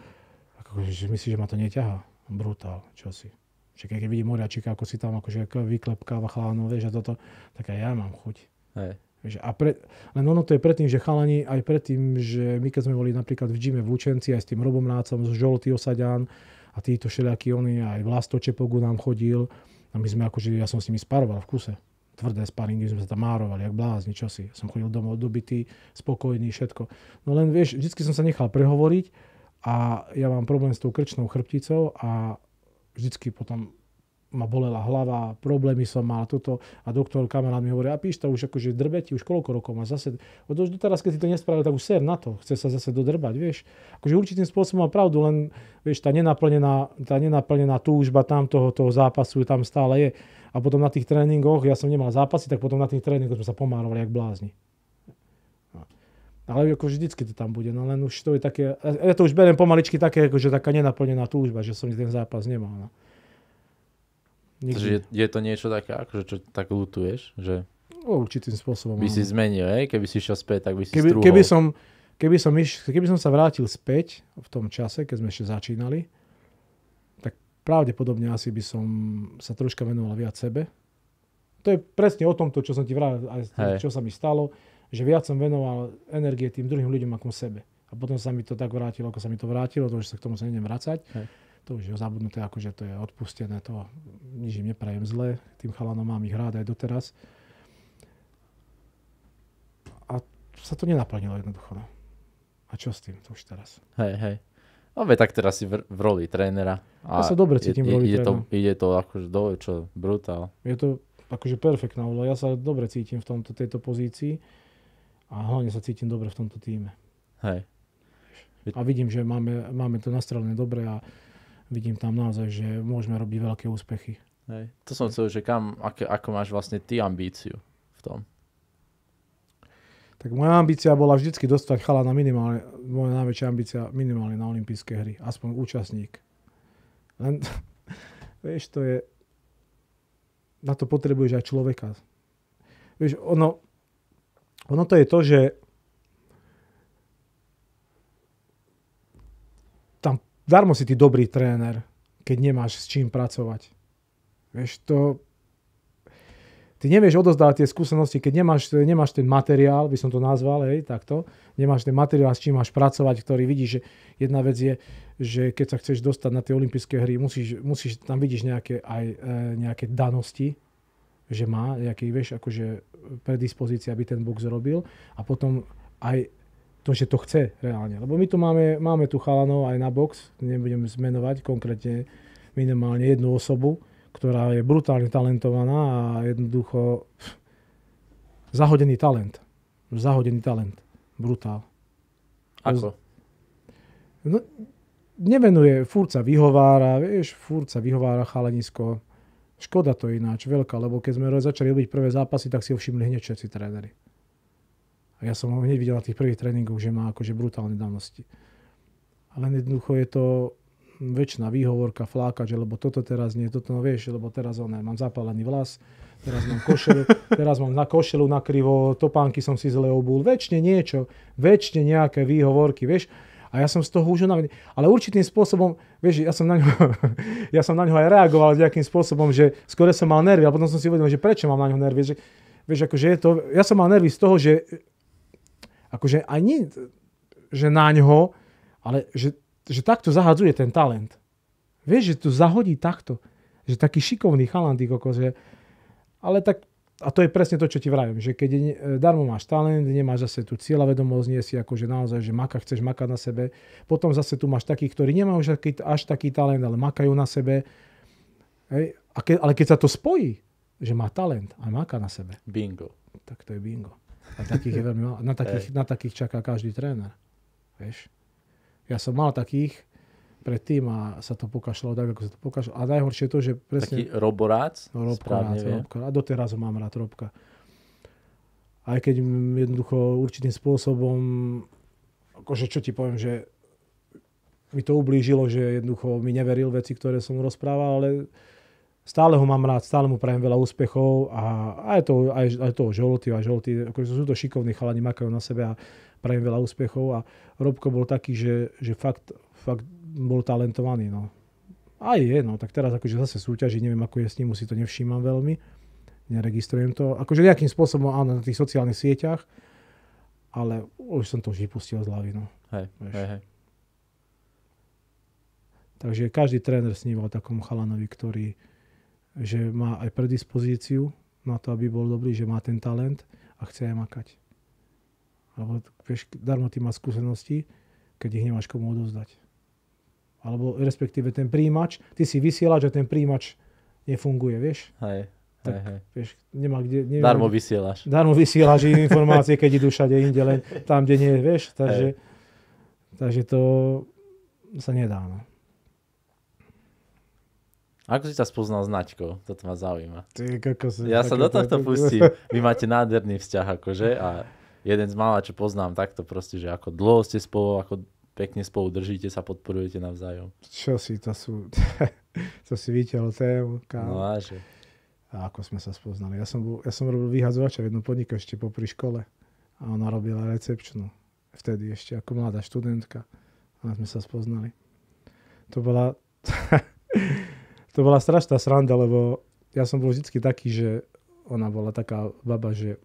akože myslíš, že ma to neťahá. Brutál, čo si. Čiže keď vidím Moriačika, ako si tam akože vyklepkáva chalanov, vieš, a toto, tak aj ja mám chuť. Hej. Vieš, len ono to je predtým, že chalani, aj predtým, že my keď sme boli napríklad v gyme v Lučenci, aj s tým Robom Nácom, z Žolty Osaďan a títo všelijakí oni, aj Vlasto Čepogu nám chodil a my sme akože, ja som s nimi sparoval v kuse. Tvrdé sparingy, sme sa tam márovali, jak blázni, čosi. Som chodil domov dobitý, spokojný, všetko. No len vieš, vždycky som sa nechal prehovoriť a ja mám problém s tou krčnou chrbticou a vždycky potom ma bolela hlava, problémy som mal toto a doktor kamarát mi hovorí, a píš to už akože drbe ti už koľko rokov máš zase, už doteraz, keď si to nespravil, tak už ser na to, chce sa zase dodrbať, vieš. Akože určitým spôsobom má pravdu, len vieš, tá nenaplnená túžba tam toho zápasu tam stále je. A potom na tých tréningoch, ja som nemal zápasy, tak potom na tých tréningoch sme sa pomárovali jak blázni. Ale ako vždycky to tam bude, no len už to je také, ja to už beriem pomaličky také, akože taká nenaplnená túžba, že som ten zápas nemal. No. Takže je to niečo také, akože čo tak ľutuješ, že určitým spôsobom. By si zmenil, keby si išiel späť, tak by si strúhol. Keby som sa vrátil späť v tom čase, keď sme ešte začínali, tak pravdepodobne asi by som sa troška venoval viac sebe. To je presne o tomto, čo som ti vravil, aj čo sa mi stalo, že viac som venoval energie tým druhým ľuďom ako sebe. A potom sa mi to tak vrátilo, ako sa mi to vrátilo, to už sa k tomu sa nejdem vracať. To už je zabudnuté, akože to je odpustené, to nič im neprajem zle, tým chalanom mám ich rád aj doteraz. A sa to nenaplnilo jednoducho. No. A čo s tým to už teraz? Hej. No tak teraz si v roli trénera. Ja sa dobre cítim v roli trénera. Ide to akože dole, čo brutál. Je to akože perfektná úloha. Ja sa dobre cítim v tejto pozícii a hlavne sa cítim dobre v tomto týme. Hej. A vidím, že máme to nastrelené dobre a vidím tam naozaj, že môžeme robiť veľké úspechy. Hej. To som chcel, že ako máš vlastne ty ambíciu v tom? Tak moja ambícia bola vždycky dostať chalana minimálne, moja najväčšia ambícia minimálne na olympijské hry. Aspoň účastník. Len, vieš, to je, na to potrebuješ aj človeka. Vieš, ono to je to, že tam darmo si ty dobrý tréner, keď nemáš s čím pracovať. Vieš, ty nevieš odozdávať tie skúsenosti, keď nemáš ten materiál, by som to nazval, takto, nemáš ten materiál, s čím máš pracovať, ktorý vidíš, že jedna vec je, že keď sa chceš dostať na tie olympijské hry, musíš tam vidíš nejaké danosti, že má nejaký, vieš, akože predispozícia, aby ten box robil a potom aj to, že to chce reálne. Lebo my tu máme tu chalanov aj na box, nebudem zmenovať konkrétne minimálne jednu osobu, ktorá je brutálne talentovaná a jednoducho zahodený talent. Brutál. Ako? No, nevenuje, furt sa vyhovára chalanisko. Škoda to ináč, veľká, lebo keď sme začali robiť prvé zápasy, tak si ho všimli hneď všetci tréneri. A ja som ho hneď videl na tých prvých tréningoch, že má akože brutálne danosti. Ale jednoducho je to väčšiná výhovorka, flákač, lebo toto teraz nie, toto no vieš, lebo teraz mám zapálený vlas, teraz mám košelu, teraz mám na košelu nakrivo, topánky som si zle obul, väčšine nejaké výhovorky, vieš. A ja som z toho už unavený. Ale určitým spôsobom, vieš, ja som na ňo aj reagoval nejakým spôsobom, že skôr som mal nervy, a potom som si uvedomil, že prečo mám na ňo nervy, že vieš, akože je to, ja som mal nervy z toho, že akože aj nie, že na ňo, ale že takto zahadzuje ten talent. Vieš, že tu zahodí takto. Že taký šikovný chalan, ty kokos, že... Ale tak A to je presne to, čo ti vravím, že keď darmo máš talent, nemáš zase tú cieľavedomosť, nie si akože naozaj, že chceš makať na sebe. Potom zase tu máš takých, ktorí nemajú až taký talent, ale makajú na sebe. Hej. Ale keď sa to spojí, že má talent a maká na sebe. Bingo. Tak to je bingo. A takých je veľmi málo. Na takých čaká každý tréner. Vieš? Ja som mal takých predtým a sa to pokašľalo tak, ako sa to pokašľalo. A najhoršie je to, že presne... Taký Roborác? Robka. A doteraz ho mám rád, Robka. Aj keď jednoducho určitým spôsobom, akože čo ti poviem, že mi to ublížilo, že jednoducho mi neveril veci, ktoré som mu rozprával, ale stále ho mám rád, stále mu prajem veľa úspechov a aj toho žolty, akože sú to šikovní chalani, makajú na sebe a prajem veľa úspechov a Robko bol taký, že fakt bol talentovaný, no. Aj je, no, tak teraz akože zase súťaží, neviem, ako je s ním, si to nevšímam veľmi, neregistrujem to, akože nejakým spôsobom áno, na tých sociálnych sieťach, ale už som to už vypustil z hlavy, no. Hej. Takže každý tréner sníval takom chalanovi, ktorý, že má aj predispozíciu na to, aby bol dobrý, že má ten talent a chce aj makať. Alebo vieš, darmo ty máš skúsenosti, keď ich nemáš komu odovzdať. Alebo respektíve ten príjimač, ty si vysielač a ten príjimač nefunguje, vieš? Hej. Vieš, nemá kde... Darmo vysielaš. Darmo vysielaš informácie, keď idú všade inde, len tam, kde nie, vieš? Takže to sa nedá, no. Ako si sa spoznal s Naďkou? Toto ma zaujíma. Ja sa do tohto pustím. Vy máte nádherný vzťah, akože, a jeden z mála, čo poznám takto proste, že ako dlho ste spolu, ako pekne spolu držíte, sa podporujete navzájom. Čo si, to si vytiaľ tému, kámo. No a že? A ako sme sa spoznali. Ja som robil vyhadzovača v jednom podniku ešte popri škole. A ona robila recepčnú. Vtedy ešte ako mladá študentka. A sme sa spoznali. To bola strašná sranda, lebo ja som bol vždycky taký, že ona bola taká baba, že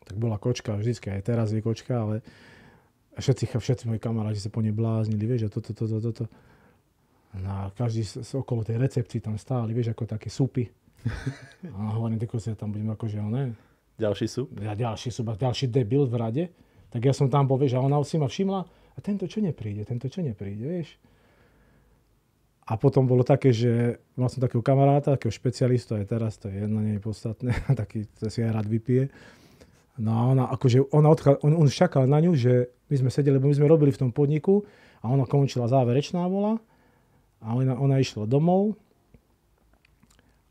tak bola kočka, vždycky aj teraz je kočka, ale všetci moji kamaráti sa po nej bláznili, vieš, a toto. No a každý okolo tej recepcii tam stáli, vieš, ako také supy. A hovorím, tak sa tam budem akože, ne? Ďalší sup? Ja ďalší debil v rade. Tak ja som tam bol, vieš, a ona si ma všimla, a tento čo nepríde, vieš. A potom bolo také, že mal som takého kamaráta, takého špecialistu, aj teraz to je jedno, nie je podstatné, taký, to si aj rád vypije. No a ona, akože, on čakal na ňu, že my sme sedeli, lebo my sme robili v tom podniku a ona končila záverečná bola a ona išla domov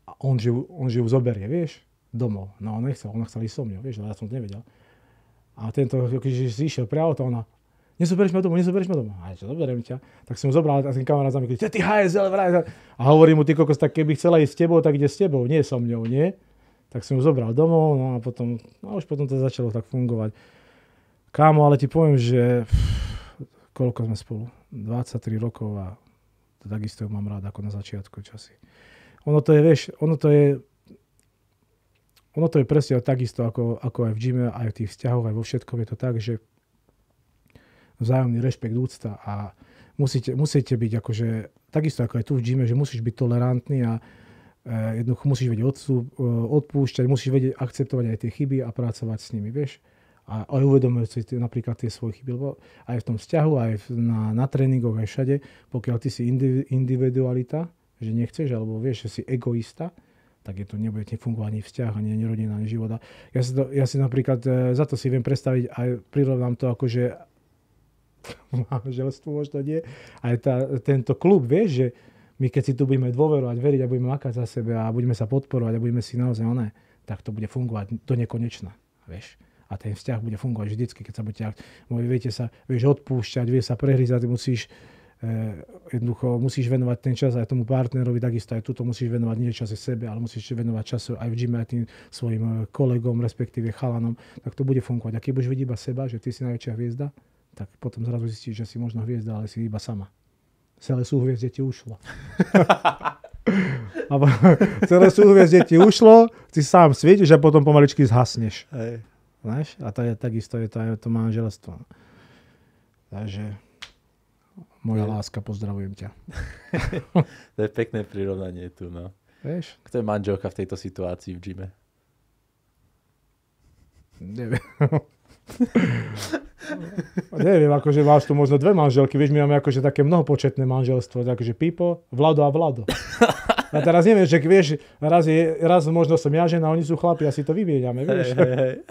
a on že ju zoberie, vieš, domov. No ona chcela ísť so mňou, vieš, ale ja som to nevedel. A tento, keď si išiel pre auto, ona, nezoberieš ma domov. A čo, zoberiem ťa. Tak som ho zobral a ten kamarát za mňa, ty HSL, vraj. A hovorí mu, ty kokos, tak keby chcela ísť s tebou, tak ide s tebou, nie so mňou, nie? Tak som ju zobral domov, no a už potom to začalo tak fungovať. Kámo, ale ti poviem, že koľko sme spolu? 23 rokov a takisto ju mám rád ako na začiatku časy. Ono to je presne takisto ako aj v gyme, aj v tých vzťahoch, aj vo všetkom je to tak, že vzájomný rešpekt, úcta a musíte byť akože, takisto ako aj tu v gyme, že musíš byť tolerantný a jednoducho musíš vedieť odpúšťať, musíš vedieť akceptovať aj tie chyby a pracovať s nimi, vieš. A aj uvedomovať si napríklad tie svoje chyby, lebo aj v tom vzťahu, aj na tréningoch, aj všade, pokiaľ ty si individualita, že nechceš, alebo vieš, že si egoista, tak nebude fungovať ani vzťah, ani rodina, ani život. Ja si napríklad, za to si viem predstaviť, aj prirovnám to akože manželstvo možno nie, aj tento klub, vieš, že my keď si tu budeme dôverovať, veriť a budeme makať za sebe a budeme sa podporovať a budeme si naozaj tak to bude fungovať do nekonečna, vieš. A ten vzťah bude fungovať vždycky, keď sa viete sa, vieš odpúšťať, vieš sa prehrízať, musíš venovať ten čas aj tomu partnerovi, takisto aj tuto musíš venovať nie čas sebe, ale musíš venovať času aj v gyme, aj tým svojim kolegom, respektíve chalanom, tak to bude fungovať. A keď budeš vidieť iba seba, že ty si najväčšia hviezda, tak potom zrazu zistíš, že si možno hviezda, ale si iba sama. Celé súhviezdie ti ušlo. Celé súhviezdie ti ušlo, ty sám svietiš a potom pomaličky zhasneš. Hej. A takisto je to manželstvo. Takže moja láska, pozdravujem ťa. To je pekné prirovnanie tu, no. Vieš? Kto je manželka v tejto situácii v gyme? Neviem. Neviem, akože máš tu možno dve manželky, vieš, my máme akože také mnohopočetné manželstvo, akože Pipo, Vlado a Vlado. A teraz neviem, že vieš, raz možno som ja žena, oni sú chlapi, asi to vymieňame, vieš. Hej.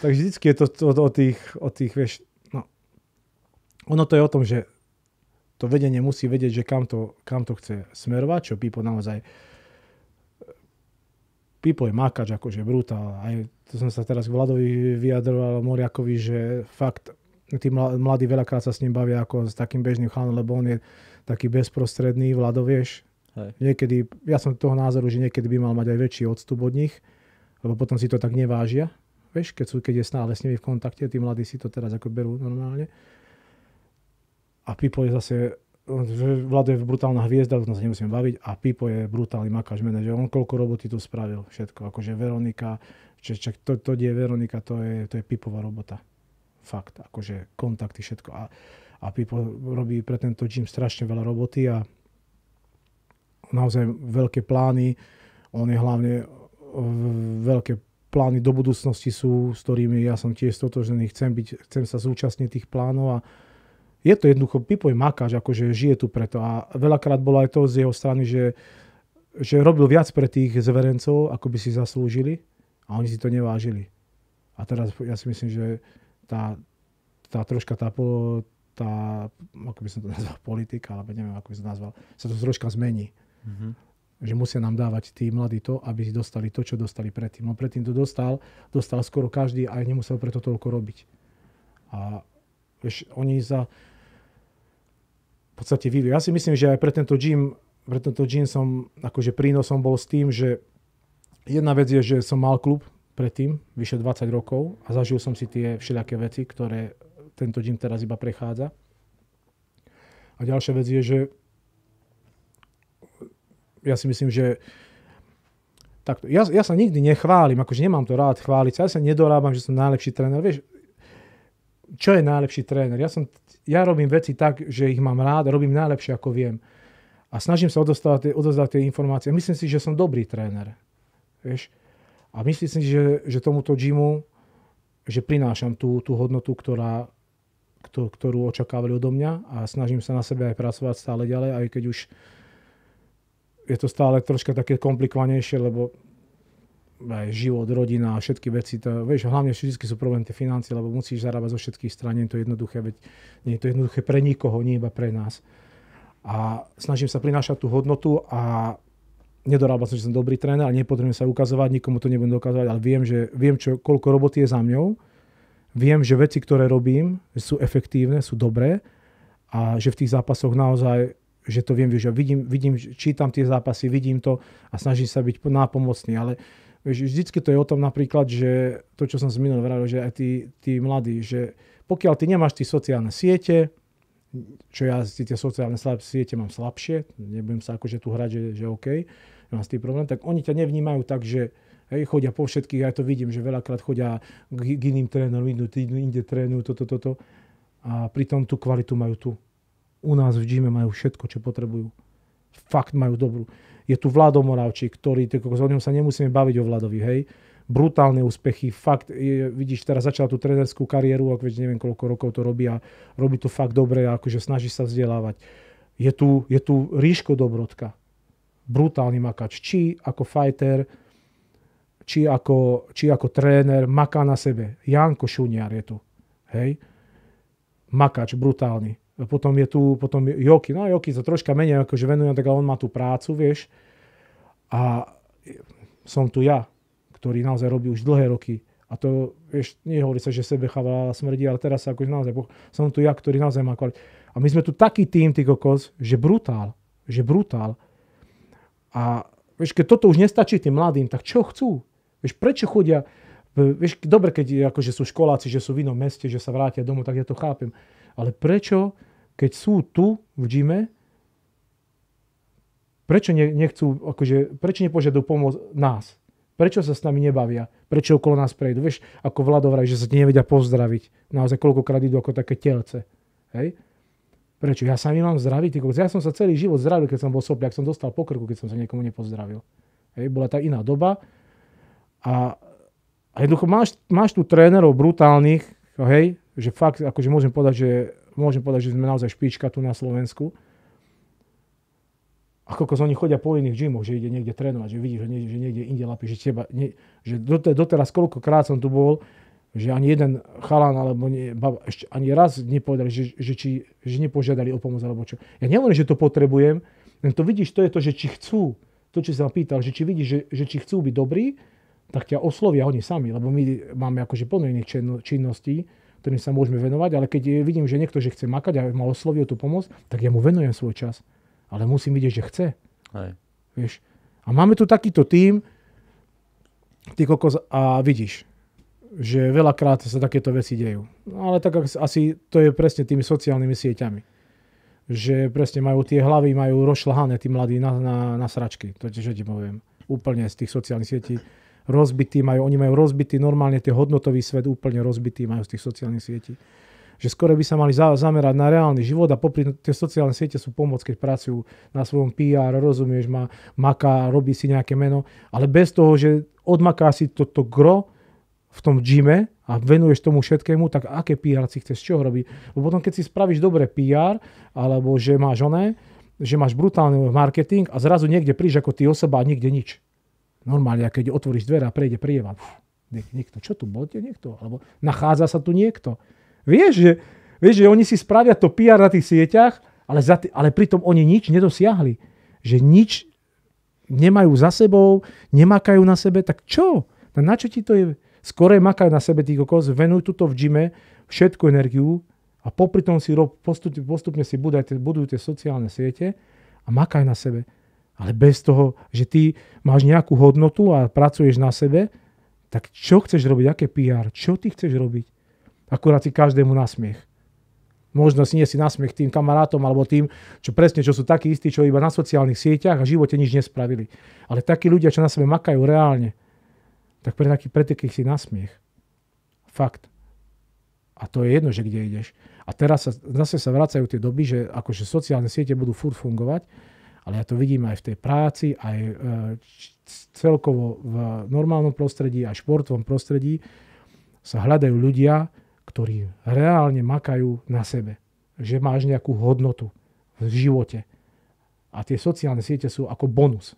Takže vždycky je to o tých, vieš, no. Ono to je o tom, že to vedenie musí vedieť, že kam to chce smerovať, čo Pipo naozaj. Pipo je makač, akože brutál. Aj to som sa teraz k Vladovi vyjadroval, Moriakovi, že fakt tí mladí veľakrát sa s ním bavia ako s takým bežným chalanom, lebo on je taký bezprostredný, Vlado, vieš. Hej. Niekedy, ja som toho názoru, že niekedy by mal mať aj väčší odstup od nich, lebo potom si to tak nevážia. Vieš, keď je stále s nimi v kontakte, tí mladí si to teraz ako berú normálne. A Pipo je zase, Vlado je brutálna hviezda, o tom sa nemusíme baviť, a Pipo je brutálny makač manažer. On koľko roboty tu spravil, všetko. Akože Veronika, to die Veronika, to je Pipová robota. Fakt, akože kontakty, všetko. A Pipo robí pre tento gym strašne veľa roboty a naozaj veľké plány. On je hlavne veľké plány do budúcnosti sú, s ktorými ja som tiež stotožnený, chcem sa zúčastniť tých plánov a je to jednoducho, Pipo je makáč, akože žije tu preto a veľakrát bolo aj to z jeho strany, že robil viac pre tých zverencov, ako by si zaslúžili a oni si to nevážili. A teraz ja si myslím, že tá troška ako by som to nazval, politika, alebo neviem, ako by som to nazval, sa to troška zmení. Mm-hmm. Že musia nám dávať tí mladí to, aby si dostali to, čo dostali predtým. No predtým to dostal skoro každý a nemusel preto toľko robiť. A vieš, oni v podstate vyvíjajú. Ja si myslím, že aj pre tento gym som, akože prínosom bol s tým, že jedna vec je, že som mal klub predtým, vyše 20 rokov a zažil som si tie všelijaké veci, ktoré tento gym teraz iba prechádza. A ďalšia vec je, že ja si myslím, že takto, ja sa nikdy nechválim, akože nemám to rád chváliť sa, ja sa nedorábam, že som najlepší tréner. Vieš, čo je najlepší tréner? Ja robím veci tak, že ich mám rád, robím najlepšie, ako viem. A snažím sa odozdať tie informácie. Myslím si, že som dobrý tréner. Vieš? A myslím si, že tomuto gymu, že prinášam tú hodnotu, ktorú očakávali odo mňa a snažím sa na sebe aj pracovať stále ďalej, aj keď už je to stále troška také komplikovanejšie, lebo aj život, rodina a všetky veci, vieš, hlavne vždy sú problém tie financie, lebo musíš zarábať zo všetkých strán, nie je to jednoduché, veď nie je to jednoduché pre nikoho, nie iba pre nás. A snažím sa prinášať tú hodnotu a nedorábam som, že som dobrý tréner a nepotrebujem sa ukazovať, nikomu to nebudem dokazovať, ale viem, koľko roboty je za mňou, viem, že veci, ktoré robím, sú efektívne, sú dobré a že v tých zápasoch naozaj, že to viem, že vidím, čítam tie zápasy, vidím to a snažím sa byť nápomocný, ale vždycky to je o tom napríklad, že to, čo som z minulého vravil, že aj tí mladí, že pokiaľ ty nemáš tie sociálne siete, čo ja tie sociálne siete mám slabšie, nebudem sa akože tu hrať, že OK, mám s tým problém, tak oni ťa nevnímajú tak, že hej, chodia po všetkých, ja to vidím, že veľakrát chodia k iným trénerom, inde trénujú toto a pritom tú kvalitu majú tu. U nás v gyme majú všetko, čo potrebujú. Fakt majú dobrú. Je tu Vlado Moravčík, ktorý, o ňom sa nemusíme baviť o Vladovi, hej. Brutálne úspechy, fakt, vidíš, teraz začal tú trénerskú kariéru, ako neviem, koľko rokov to robí a robí to fakt dobre a akože snaží sa vzdelávať. Je tu Ríško Dobrodka, brutálny makač, či ako fighter, či ako tréner, maká na sebe. Janko Šuniar je tu, hej. Makač, brutálny. Potom je tu Joki. No Joki sa troška menej akože venujem, tak on má tú prácu, vieš. A som tu ja, ktorý naozaj robí už dlhé roky. A to, vieš, nehovorí sa, že sebe chvala smrdí, ale teraz sa akože naozaj, som tu ja, ktorý naozaj má kvalitu. A my sme tu taký tým, ty kokos, že brutál. A vieš, keď toto už nestačí tým mladým, tak čo chcú? Vieš, prečo chodia? Vieš, dobre, keď akože sú školáci, že sú v inom meste, že sa vrátia domov, tak ja to chápem. Ale prečo, keď sú tu v gyme, prečo nechcú, akože, prečo nepožiadajú pomoc nás? Prečo sa s nami nebavia? Prečo okolo nás prejdú? Vieš, ako Vlado vraví, že sa ti nevedia pozdraviť. Naozaj koľkokrát idú ako také telce. Hej? Prečo? Ja sa nemám zdraví, ja som sa celý život zdravil, keď som bol sopliak, som dostal po krku, keď som sa niekomu nepozdravil. Hej, bola tá iná doba a jednoducho máš tu trénerov brutálnych, hej, že fakt, akože môžem povedať, že sme naozaj špička tu na Slovensku. A koľko oni chodia po iných gymoch, že ide niekde trénovať, že vidíš, že niekde inde lapí, že doteraz koľkokrát som tu bol, že ani jeden chalan alebo ešte ani raz nepovedali, že nepožiadali o pomoc alebo čo. Ja nehovorím, že to potrebujem, len to vidíš, to je to, že či chcú, to, čo som pýtal, že či vidíš, že či chcú byť dobrí, tak ťa oslovia oni sami, lebo my máme akože plno iných činností, ktorým sa môžeme venovať, ale keď vidím, že niekto, že chce makať a ma osloví o tú pomoc, tak ja mu venujem svoj čas. Ale musím vidieť, že chce. Hej. Vieš? A máme tu takýto tím, ty kokos, a vidíš, že veľakrát sa takéto veci dejú. No, ale tak asi to je presne tými sociálnymi sieťami. Že presne majú tie hlavy, majú rozšľahané tí mladí na sračky. To je, čo ti poviem. Úplne z tých sociálnych sietí rozbití oni majú rozbitý normálne tie hodnotový svet úplne rozbitý majú z tých sociálnych sietí. Že skoro by sa mali zamerať na reálny život a popri tie sociálne siete sú pomoc, keď pracujú na svojom PR, rozumieš, maká, robí si nejaké meno, ale bez toho, že odmaká si toto gro v tom gyme a venuješ tomu všetkému, tak aké PR si chceš, čo robiť? Lebo potom, keď si spravíš dobré PR, alebo že máš brutálny marketing a zrazu niekde prídeš ako ty osoba a nikde nič. Normálne, keď otvoríš dvere a prejde prievan. Niekto, čo tu bol? Niekto? Alebo nachádza sa tu niekto. Vieš, že oni si spravia to PR na tých sieťach, ale pritom oni nič nedosiahli. Že nič nemajú za sebou, nemakajú na sebe, tak čo? Na čo ti to je? Skore makajú na sebe, tí kokos, venuj tuto v gyme všetku energiu a popri tom si postupne si budujú tie sociálne siete a makaj na sebe. Ale bez toho, že ty máš nejakú hodnotu a pracuješ na sebe, tak čo chceš robiť? Aké PR? Čo ty chceš robiť? Akurát si každému nasmiech. Možno si nie si nasmiech tým kamarátom alebo tým, čo sú takí istí, čo iba na sociálnych sieťach a v živote nič nespravili. Ale takí ľudia, čo na sebe makajú reálne, tak pre takých si nasmiech. Fakt. A to je jedno, že kde ideš. A teraz zase sa vracajú tie doby, že akože sociálne siete budú furt fungovať, ale ja to vidím aj v tej práci, aj celkovo v normálnom prostredí, aj v športovom prostredí sa hľadajú ľudia, ktorí reálne makajú na sebe. Že máš nejakú hodnotu v živote. A tie sociálne siete sú ako bonus.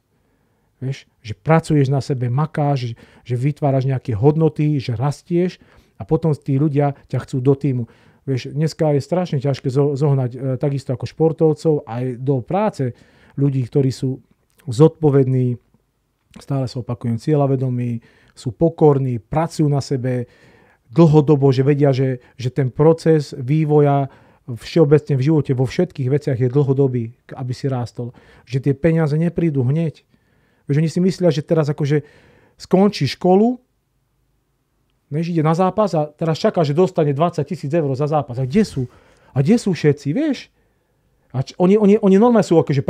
Vieš, že pracuješ na sebe, makáš, že vytváraš nejaké hodnoty, že rastieš a potom tí ľudia ťa chcú do týmu. Vieš, dneska je strašne ťažké zohnať takisto ako športovcov aj do práce ľudí, ktorí sú zodpovední, stále sa opakujem, cieľavedomí, sú pokorní, pracujú na sebe dlhodobo, že vedia, že ten proces vývoja všeobecne v živote vo všetkých veciach je dlhodobý, aby si rástol. Že tie peniaze neprídu hneď. Vieš, oni si myslia, že teraz akože skončí školu, než ide na zápas a teraz čaká, že dostane 20 000 eur za zápas. A kde sú? A kde sú všetci, vieš? A oni normálne sú akože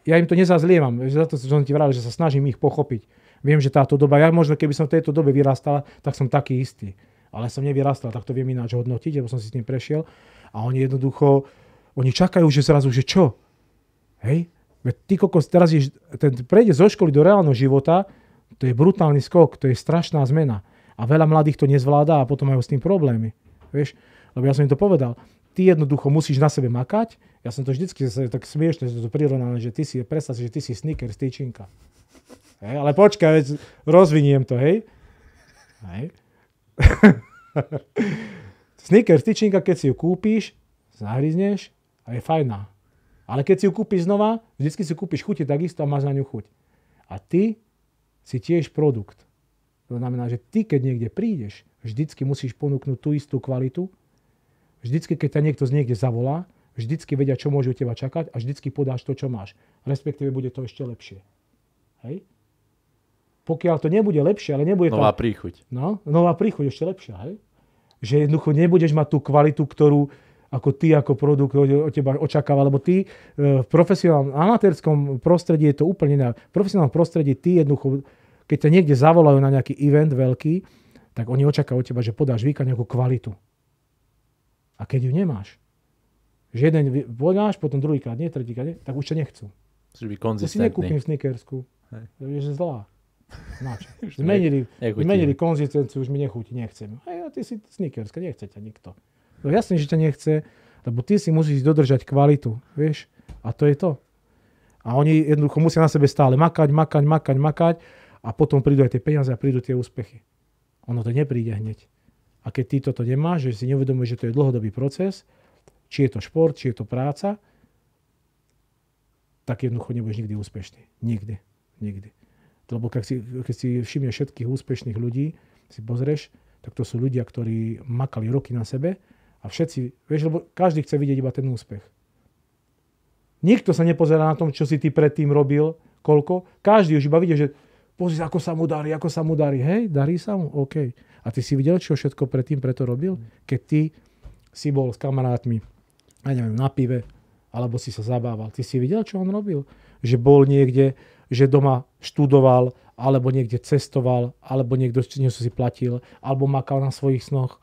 ja im to nezazlievam, za to som ti vravel, že sa snažím ich pochopiť. Viem, že táto doba, ja možno keby som v tejto dobe vyrastala, tak som taký istý. Ale som nevyrastal, tak to viem ináč hodnotiť, lebo som si s tým prešiel. A oni jednoducho, oni čakajú, že zrazu, že čo? Hej? Veď ty kokos, teraz prejde zo školy do reálneho života, to je brutálny skok, to je strašná zmena. A veľa mladých to nezvláda a potom majú s tým problémy. Vieš? Lebo ja som im to povedal. Ty jednoducho musíš na sebe makať. Ja som to vždycky tak smiešne, že to prirovnané, že predstav si, že ty si Snickers tyčinka. Hej? Ale počkaj, rozviniem to, hej? Hej? Snickers tyčinka, keď si ju kúpíš, zahryzneš a je fajná. Ale keď si ju kúpiš znova, vždycky si kúpiš chuti takisto a máš na ňu chuť. A ty si tiež produkt. To znamená, že ty, keď niekde prídeš, vždycky musíš ponúknuť tú istú kvalitu. Vždycky, keď ťa niekto niekde zavolá, vždycky vedia, čo môže u teba čakať a vždycky podáš to, čo máš. Respektíve bude to ešte lepšie. Hej? Pokiaľ to nebude lepšie, ale nebude nová príchuť. No, nová príchuť ešte lepšia, hej? Že jednoducho nebudeš mať tú kvalitu, ktorú ako ty ako produkt od teba očakáva, lebo ty v profesionálnom amatérskom prostredí je to úplne iné. V profesionálnom prostredí ty jednoducho, keď ťa niekde zavolajú na nejaký event veľký, tak oni očakávajú od teba, že podáš nejakú kvalitu. A keď ju nemáš, Že jeden voňáš, potom druhýkrát nie, tretíkrát nie, tak už ťa nechcú. Musíš byť konzistentný. To si nekúpim Snickersku. To je zlá. Načo? Zmenili konzistenciu, už mi nechutí, nechcem. A ty si Snickerska, nechce ťa nikto. No jasne, že ťa nechce, lebo ty si musíš dodržať kvalitu, vieš? A to je to. A oni jednoducho musia na sebe stále makať a potom prídu aj tie peniaze a prídu tie úspechy. Ono to nepríde hneď. A keď ty toto nemáš, že si neuvedomuješ, že to je dlhodobý proces, či je to šport, či je to práca, tak jednoducho nebudeš nikdy úspešný. Nikdy. Lebo keď si všimneš všetkých úspešných ľudí, si pozrieš, tak to sú ľudia, ktorí makali roky na sebe a všetci, vieš, lebo každý chce vidieť iba ten úspech. Nikto sa nepozerá na tom, čo si ty predtým robil, koľko. Každý už iba vidie, že pozri, ako sa mu darí. Hej, darí sa mu? OK. A ty si videl, čo všetko predtým preto robil? Keď ty si bol s kamarátmi, ja neviem, na pive, alebo si sa zabával. Ty si videl, čo on robil? Že bol niekde, že doma študoval, alebo niekde cestoval, alebo niekto niečo si platil, alebo makal na svojich snoch.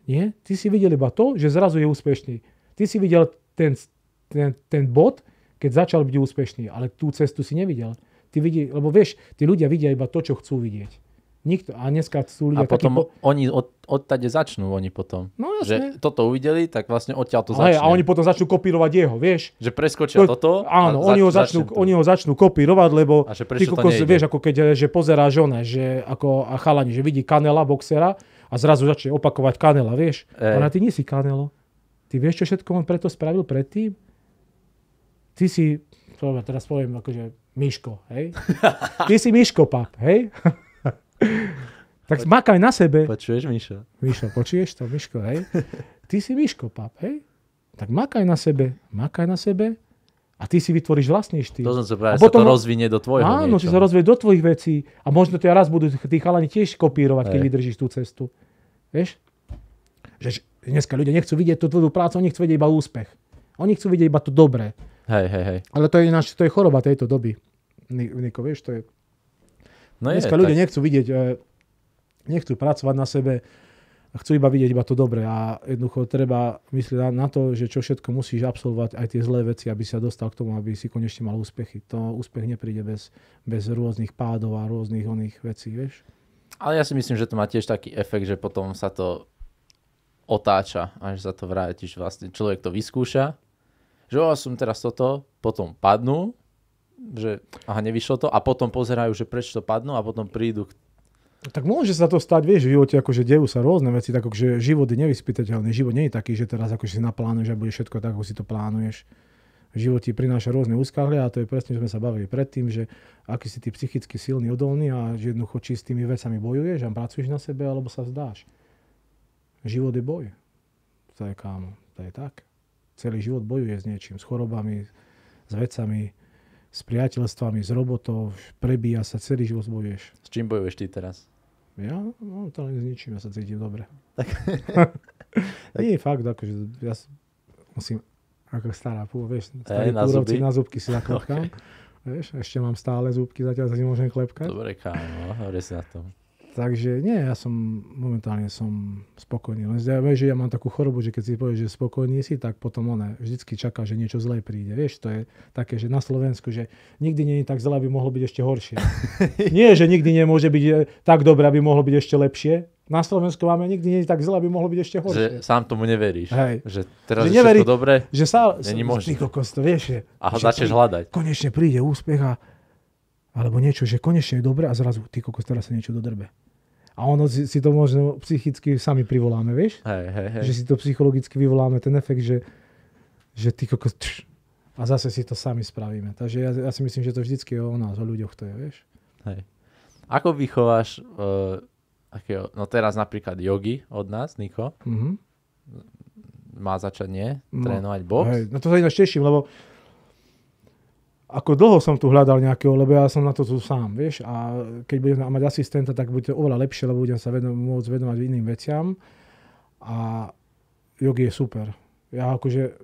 Nie? Ty si videl iba to, že zrazu je úspešný. Ty si videl ten bod, keď začal byť úspešný, ale tú cestu si nevidel. Lebo vieš, tí ľudia vidia iba to, čo chcú vidieť. Nikto. A dneska sú ľudia... A potom oni odtade začnú oni potom. No jasne. Že toto uvideli, tak vlastne odtiaľ to začne. A oni potom začnú kopírovať jeho, vieš. Že preskočia toto. Áno, oni ho začnú kopírovať, lebo a že prečo to nejde? Vieš, ako keď že pozerá žona, že ako a chalani, že vidí Canela, boxera a zrazu začne opakovať Canela, vieš. Ale ty nie si Canelo. Ty vieš, čo všetko on preto spravil predtým? Ty si, teraz poviem akože Miško, hej? Ty si Miško, pap, hej? Tak makaj na sebe. Počuješ, Mišo? Mišo, počuješ to, Miško, hej? Ty si Miško, pap, hej? Tak makaj na sebe a ty si vytvoríš vlastný štýl. To som sa povedal, sa to rozvinie do tvojho niečo. Áno, sa rozvinie do tvojich vecí a možno ťa raz budú tí chalani tiež kopírovať, keď vydržíš tú cestu. Vieš? Že dneska ľudia nechcú vidieť tú tvoju prácu, oni chcú vidieť iba úspech. Oni chcú vidieť iba to dobré. Hej. Ale to je choroba tejto doby. Niko, vieš, to je... No dneska ľudia nechcú vidieť, nechcú pracovať na sebe, chcú iba vidieť iba to dobré a jednoducho treba myslieť na to, že čo všetko musíš absolvovať, aj tie zlé veci, aby sa dostal k tomu, aby si konečne mal úspechy. To úspech nepríde bez rôznych pádov a rôznych oných vecí, vieš. Ale ja si myslím, že to má tiež taký efekt, že potom sa to otáča a že sa to vrátiš vlastne. Človek to vyskúša, že som teraz toto, potom padnú, že nevyšlo to a potom pozerajú, že prečo to padnú a potom prídu. Tak môže sa to stať, vieš, v živote, akože dejú sa rôzne veci, tak akože život je nevyspytateľný. Život nie je taký, že teraz akože si naplánuješ a bude všetko tak, ako si to plánuješ. Život ti prináša rôzne úskahlia a to je presne, že sme sa bavili predtým, že aký si ty psychicky silný, odolný a že jednoducho či s tými vecami bojuješ a pracuješ na sebe, alebo sa vzdáš. Život je boj. To je kámo, to je tak. Celý život bojuje s niečím, s chorobami, s vecami, s priateľstvami, s robotou, prebíja sa, celý život bojuješ. S čím bojuješ ty teraz? Ja? No to len s ničím, ja sa cítim dobre. Nie je fakt, akože ja musím, ako stará púva, vieš, starý púrovci na zubky si zaklepkám. Okay. Vieš, ešte mám stále zubky, zatiaľ sa nemôžem klepkať. Dobre, kámo, dobre si na tom. Takže nie, ja momentálne som spokojný. Len vieš, že ja mám takú chorobu, že keď si povieš, že spokojný si, tak potom vždycky čaká, že niečo zlé príde. Vieš, to je také, že na Slovensku, že nikdy nie je tak zlé, aby mohlo byť ešte horšie. Nie, že nikdy nemôže byť tak dobré, aby mohlo byť ešte lepšie. Na Slovensku máme nikdy nie je tak zlé, aby mohlo byť ešte horšie. Že sám tomu neveríš. Hej. Že teraz že je všetko dobré, není možné. Vieš, a začneš hľadať. Konečne príde úspech alebo niečo, že konečne je dobré a zrazu, ty kokos, teraz sa niečo dodrbe. A ono si to možno psychicky sami privoláme, vieš? Hej. Že si to psychologicky vyvoláme, ten efekt, že ty kokos, a zase si to sami spravíme. Takže ja si myslím, že to vždycky je o nás, o ľuďoch to je, vieš? Hej. Ako vychováš, no teraz napríklad jogi od nás, Niko? Mm-hmm. Má začať, nie? Trénovať box? Hej, no to sa ináč teším, lebo ako dlho som tu hľadal nejakého, lebo ja som na to tu sám, vieš, a keď budem mať asistenta, tak bude to oveľa lepšie, lebo budem sa môcť venovať iným veciam a jogi je super. Ja akože,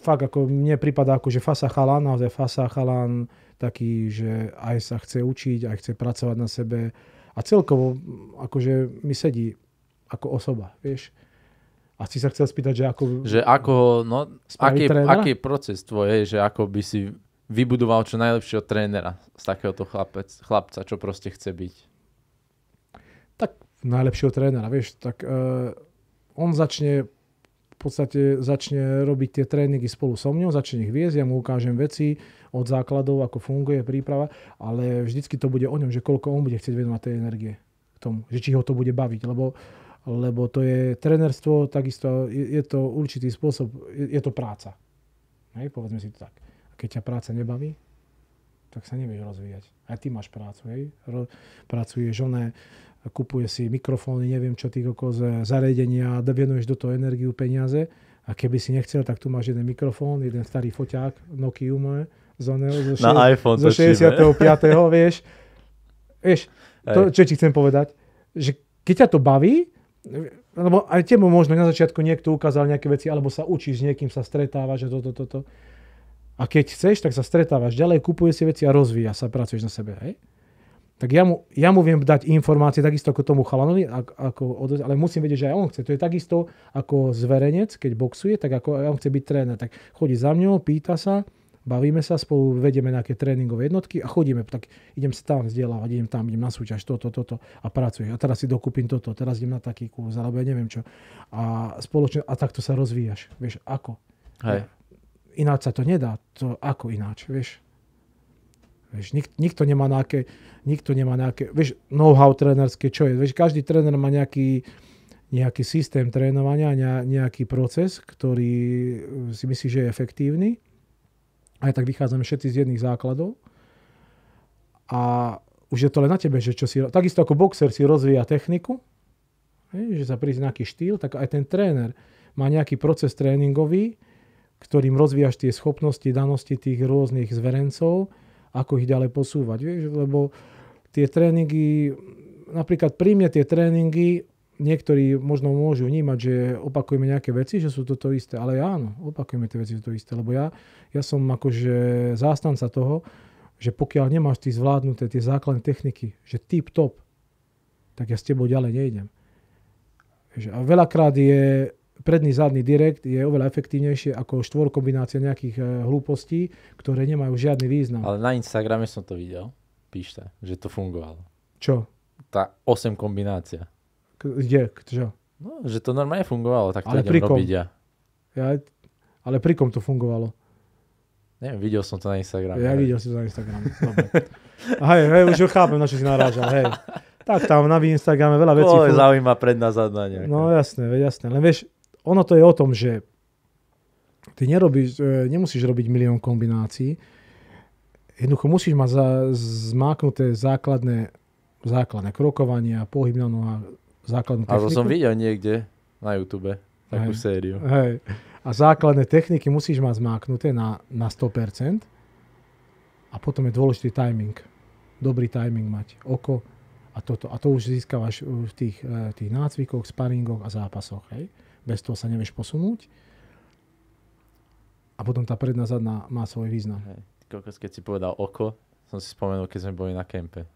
fakt ako mne prípada akože fasa chalan, naozaj fasa chalan taký, že aj sa chce učiť, aj chce pracovať na sebe a celkovo akože mi sedí ako osoba, vieš. A si sa chcel spýtať, že ako... Že ako, no, aký je proces tvoj, že ako by si vybudoval čo najlepšieho trénera z takéhoto chlapca, čo proste chce byť? Tak najlepšieho trénera, vieš, tak on začne robiť tie tréningy spolu so mnou, začne ich viesť, ja mu ukážem veci od základov, ako funguje príprava, ale vždycky to bude o ňom, že koľko on bude chcieť venovať tej energie k tomu, že či ho to bude baviť, lebo to je trénerstvo, takisto je to určitý spôsob, je to práca. Hej, povedzme si to tak. A keď ťa práca nebaví, tak sa nevieš rozvíjať. Aj ty máš prácu, hej. Pracuješ kupuje si mikrofóny, neviem čo, ty kokos, zariadenia, venuješ do toho energiu, peniaze. A keby si nechcel, tak tu máš jeden mikrofón, jeden starý foťák, Nokia moje, zo 65. Vieš, čo ti chcem povedať? Že keď ťa to baví, lebo aj tebe možno na začiatku niekto ukázal nejaké veci, alebo sa učíš s niekým, sa stretávaš a toto. A keď chceš, tak sa stretávaš ďalej, kupuje si veci a rozvíja sa, pracuješ na sebe. Hej? Tak ja mu viem dať informácie takisto ako tomu chalanovi, ale musím vedieť, že aj on chce. To je takisto ako zverenec, keď boxuje, tak ako on chce byť tréner. Tak chodí za mňou, pýta sa, bavíme sa, spolu vedieme nejaké tréningové jednotky a chodíme, tak idem sa tam vzdelávať, idem na súťaž, toto a pracujem. A teraz si dokúpim toto, teraz idem na taký kurz, alebo ja neviem čo. A spoločne, a takto sa rozvíjaš. Vieš, ako? Hej. Ináč sa to nedá. To ako ináč, vieš? Vieš, nikto nemá nejaké, vieš, know-how trénerské, čo je. Vieš, každý tréner má nejaký systém trénovania, nejaký proces, ktorý si myslí, že je efektívny. Aj tak vychádzame všetci z jedných základov. A už je to len na tebe, že čo si... Takisto ako boxer si rozvíja techniku, že sa príde nejaký štýl, tak aj ten tréner má nejaký proces tréningový, ktorým rozvíjaš tie schopnosti, danosti tých rôznych zverencov, ako ich ďalej posúvať. Vieš? Lebo tie tréningy, napríklad pri mne tie tréningy, niektorí možno môžu vnímať, že opakujeme nejaké veci, že sú to isté. Ale áno, opakujeme tie veci, sú to isté. Lebo ja som akože zástanca toho, že pokiaľ nemáš ty zvládnuté tie základné techniky, že tip top, tak ja s tebou ďalej nejdem. A veľakrát je predný zadný direkt je oveľa efektívnejšie ako štvorkombinácia nejakých hlúpostí, ktoré nemajú žiadny význam. Ale na Instagrame som to videl, píšte, že to fungovalo. Čo? Tá 8 kombinácia. Kde? Čo? No, že to normálne fungovalo, tak to idem robiť ja. Ale pri kom to fungovalo? Neviem, videl som to na Instagrame. Ja videl si to na Instagrame, dobre. Hej, už chápem, na čo si narážal, hej. Tak tam na Instagrame veľa vecí... Zaujíma predná zadná nejaká. No jasné. Len vieš, ono to je o tom, že ty nemusíš robiť milión kombinácií. Jednoducho musíš mať zmáknuté základné krokovania, pohyb na nohách, základnú techniku. Ale to som videl niekde na YouTube, takú sériu. Hej. A základné techniky musíš mať zmáknuté na 100%. A potom je dôležitý timing. Dobrý timing mať. Oko a toto. A to už získavaš v tých nácvikoch, sparingoch a zápasoch. Hej. Bez toho sa nevieš posunúť. A potom tá predná zadná má svoj význam. Hej. Keď si povedal oko, som si spomenul, keď sme boli na kempe.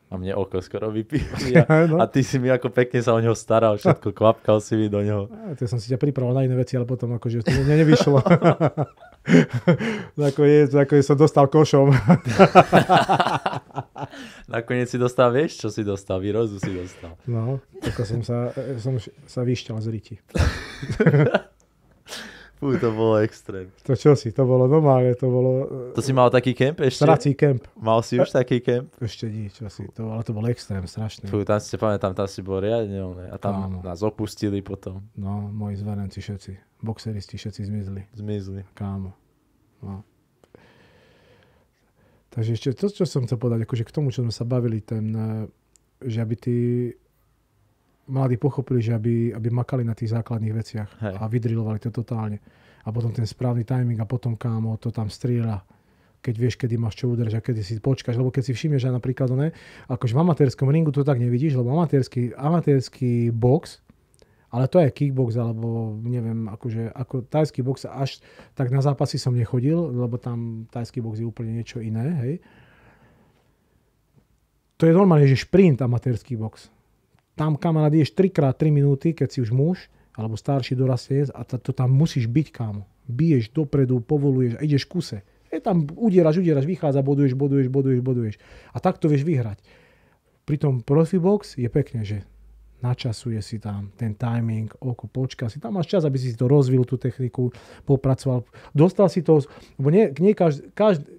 A mne oko skoro vypíli. No. A ty si mi ako pekne sa o neho staral, všetko kvapkal si mi do neho. To som si ťa pripravil na iné veci, ale potom akože to nevyšlo. Nakoniec som dostal košom. Nakoniec si dostal, vieš, čo si dostal? Výrozu si dostal. No, tako som sa vyšťal z riti. Fú, to bolo extrém. To čo si, to bolo normálne, to bolo... To si mal taký kemp ešte? Strací kemp. Mal si už taký kemp? Ešte nie, čo si, ale to bolo extrém, strašné. Fú, tam si pamätám, tam si bol riadne, a tam nás opustili potom. No, moji zverenci všetci, boxeristi všetci zmizli. Kámo. No. Takže ešte to, čo som chcel povedať, akože k tomu, čo sme sa bavili, že aby tí mladí pochopili, že aby makali na tých základných veciach. Hej. A vydrilovali to totálne. A potom ten správny timing a potom kámo to tam strieľa. Keď vieš, kedy máš čo udržať, kedy si počkáš. Lebo keď si všimneš, že napríklad akože v amatérskom ringu to tak nevidíš, lebo amatérsky box, ale to je kickbox, alebo neviem, akože ako tajský box, až tak na zápasy som nechodil, lebo tam tajský box je úplne niečo iné, hej. To je normálne, že šprint amatérsky box. Tam kamarát ideš 3x3 minúty, keď si už muž alebo starší dorastenec a to tam musíš byť, kámo. Biješ dopredu, povoluješ a ideš v kuse. Tam udieraš, vychádza, boduješ. A takto vieš vyhrať. Pri tom Profibox je pekne, že načasuje si tam ten timing, počka si, tam máš čas, aby si to rozvil, tú techniku, popracoval. Dostal si to, lebo nie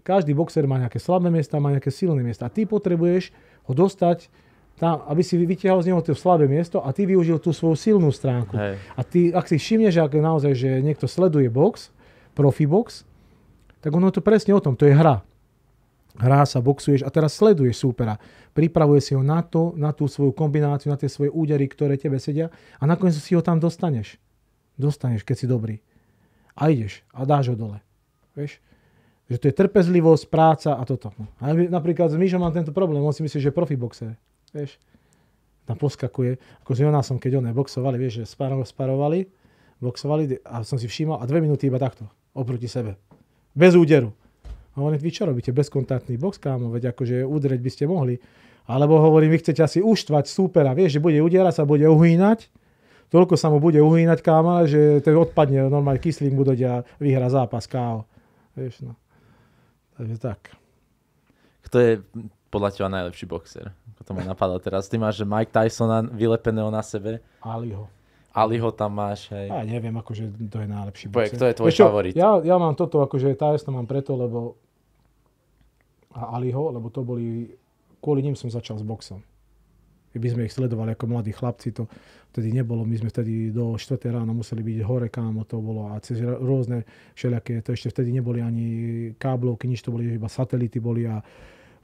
každý boxer má nejaké slabé miesta, má nejaké silné miesta. A ty potrebuješ ho dostať tam, aby si vytiahol z neho to slabé miesto a ty využil tú svoju silnú stránku. Hej. A ty, ak si všimneš, ak naozaj, že niekto sleduje box, Profibox, tak ono je to presne o tom, to je hra. Hrá sa, boxuješ a teraz sleduješ súpera. Pripravuje si ho na tú svoju kombináciu, na tie svoje údery, ktoré tebe sedia a nakoniec si ho tam dostaneš. Dostaneš, keď si dobrý. A ideš a dáš ho dole. Vieš? Že to je trpezlivosť, práca a toto. A napríklad s Míšom mám tento problém, on si myslí, že je profiboxer. Vieš? Tam poskakuje. Ako s Jonásom, keď oné boxovali, vieš, že sparovali, boxovali a som si všímal a 2 minúty iba takto, oproti sebe. Bez úderu. A oni, vy čo robíte? Bezkontaktný box, kámo, veď akože udreť by ste mohli. Alebo hovorím, vy chcete asi uštvať súpera, vieš, že bude udierať sa, bude uhýnať, toľko sa mu bude uhýnať, kámo, že to odpadne, normálne kyslík mu dojde a vyhrá zápas, kámo. Vieš, no. Takže tak. Kto je podľa teba najlepší boxer? Ako to ma napadlo teraz. Ty máš Mike Tysona vylepeného na sebe. Aliho tam máš, hej. Ja neviem, akože to je najlepší boxer. Kto je tvoj favorit? Ja mám toto, akože Tysona mám preto, lebo a Aliho, lebo to boli, kvôli nim som začal s boxom. Keby sme ich sledovali ako mladí chlapci, to vtedy nebolo, my sme vtedy do 4 rána museli byť hore, kámo, to bolo a cez rôzne všelijaké, to ešte vtedy neboli ani káblovky, nič, to boli iba satelity boli a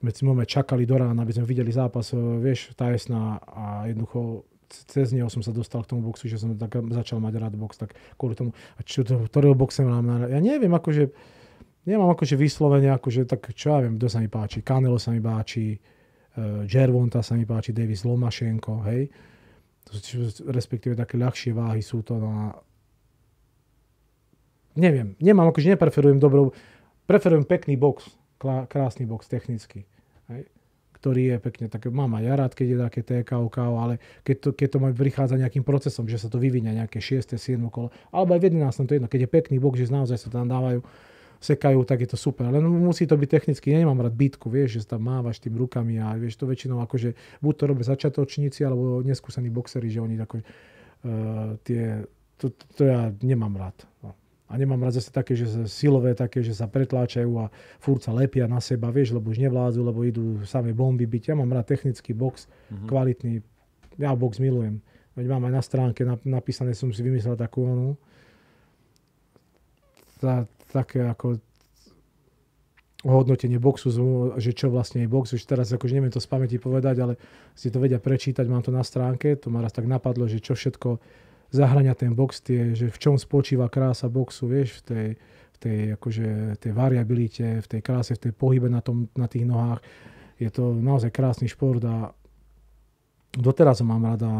my sme čakali do rána, aby sme videli zápas, vieš, Tysona a jednoducho cez neho som sa dostal k tomu boxu, že som tak začal mať rád box, tak kvôli tomu, a čo to, ktorého boxem mám, ja neviem, akože, nemám akože vyslovene, akože tak, čo ja viem, kto sa mi páči, Canelo sa mi páči, Gervonta sa mi páči, Davis Lomašenko, hej, respektíve také ľahšie váhy sú to, no a neviem, nemám, akože nepreferujem preferujem pekný box, krásny box, technický, hej, ktorý je pekne, tak mám aj ja rád, keď je také TKO, ale keď to prichádza nejakým procesom, že sa to vyvinia nejaké 6. 7. kolo, alebo aj v 11. to jedno, keď je pekný box, že naozaj sa tam dávajú, sekajú, tak je to super. Ale musí to byť technicky, ja nemám rád bitku, vieš, že tam mávaš tým rukami a vieš, to väčšinou akože buď to robia začiatočníci, alebo neskúsení boxeri, že oni tako, to ja nemám rád. No. A nemám rád zase také, že silové, také, že sa pretláčajú a furt sa lepia na seba, vieš, lebo už nevládzu, lebo idú samé bomby byť. Ja mám rád technický box, kvalitný. Ja box milujem. Veď mám aj na stránke napísané, som si vymyslel takú také ako hodnotenie boxu, že čo vlastne je box. Už teraz akože neviem to z pamäti povedať, ale si to vedia prečítať, mám to na stránke. To ma raz tak napadlo, že čo všetko zahrania ten box, že v čom spočíva krása boxu, vieš, v tej akože, tej variabilite, v tej kráse, v tej pohybe na tých nohách. Je to naozaj krásny šport a doteraz ho mám rád a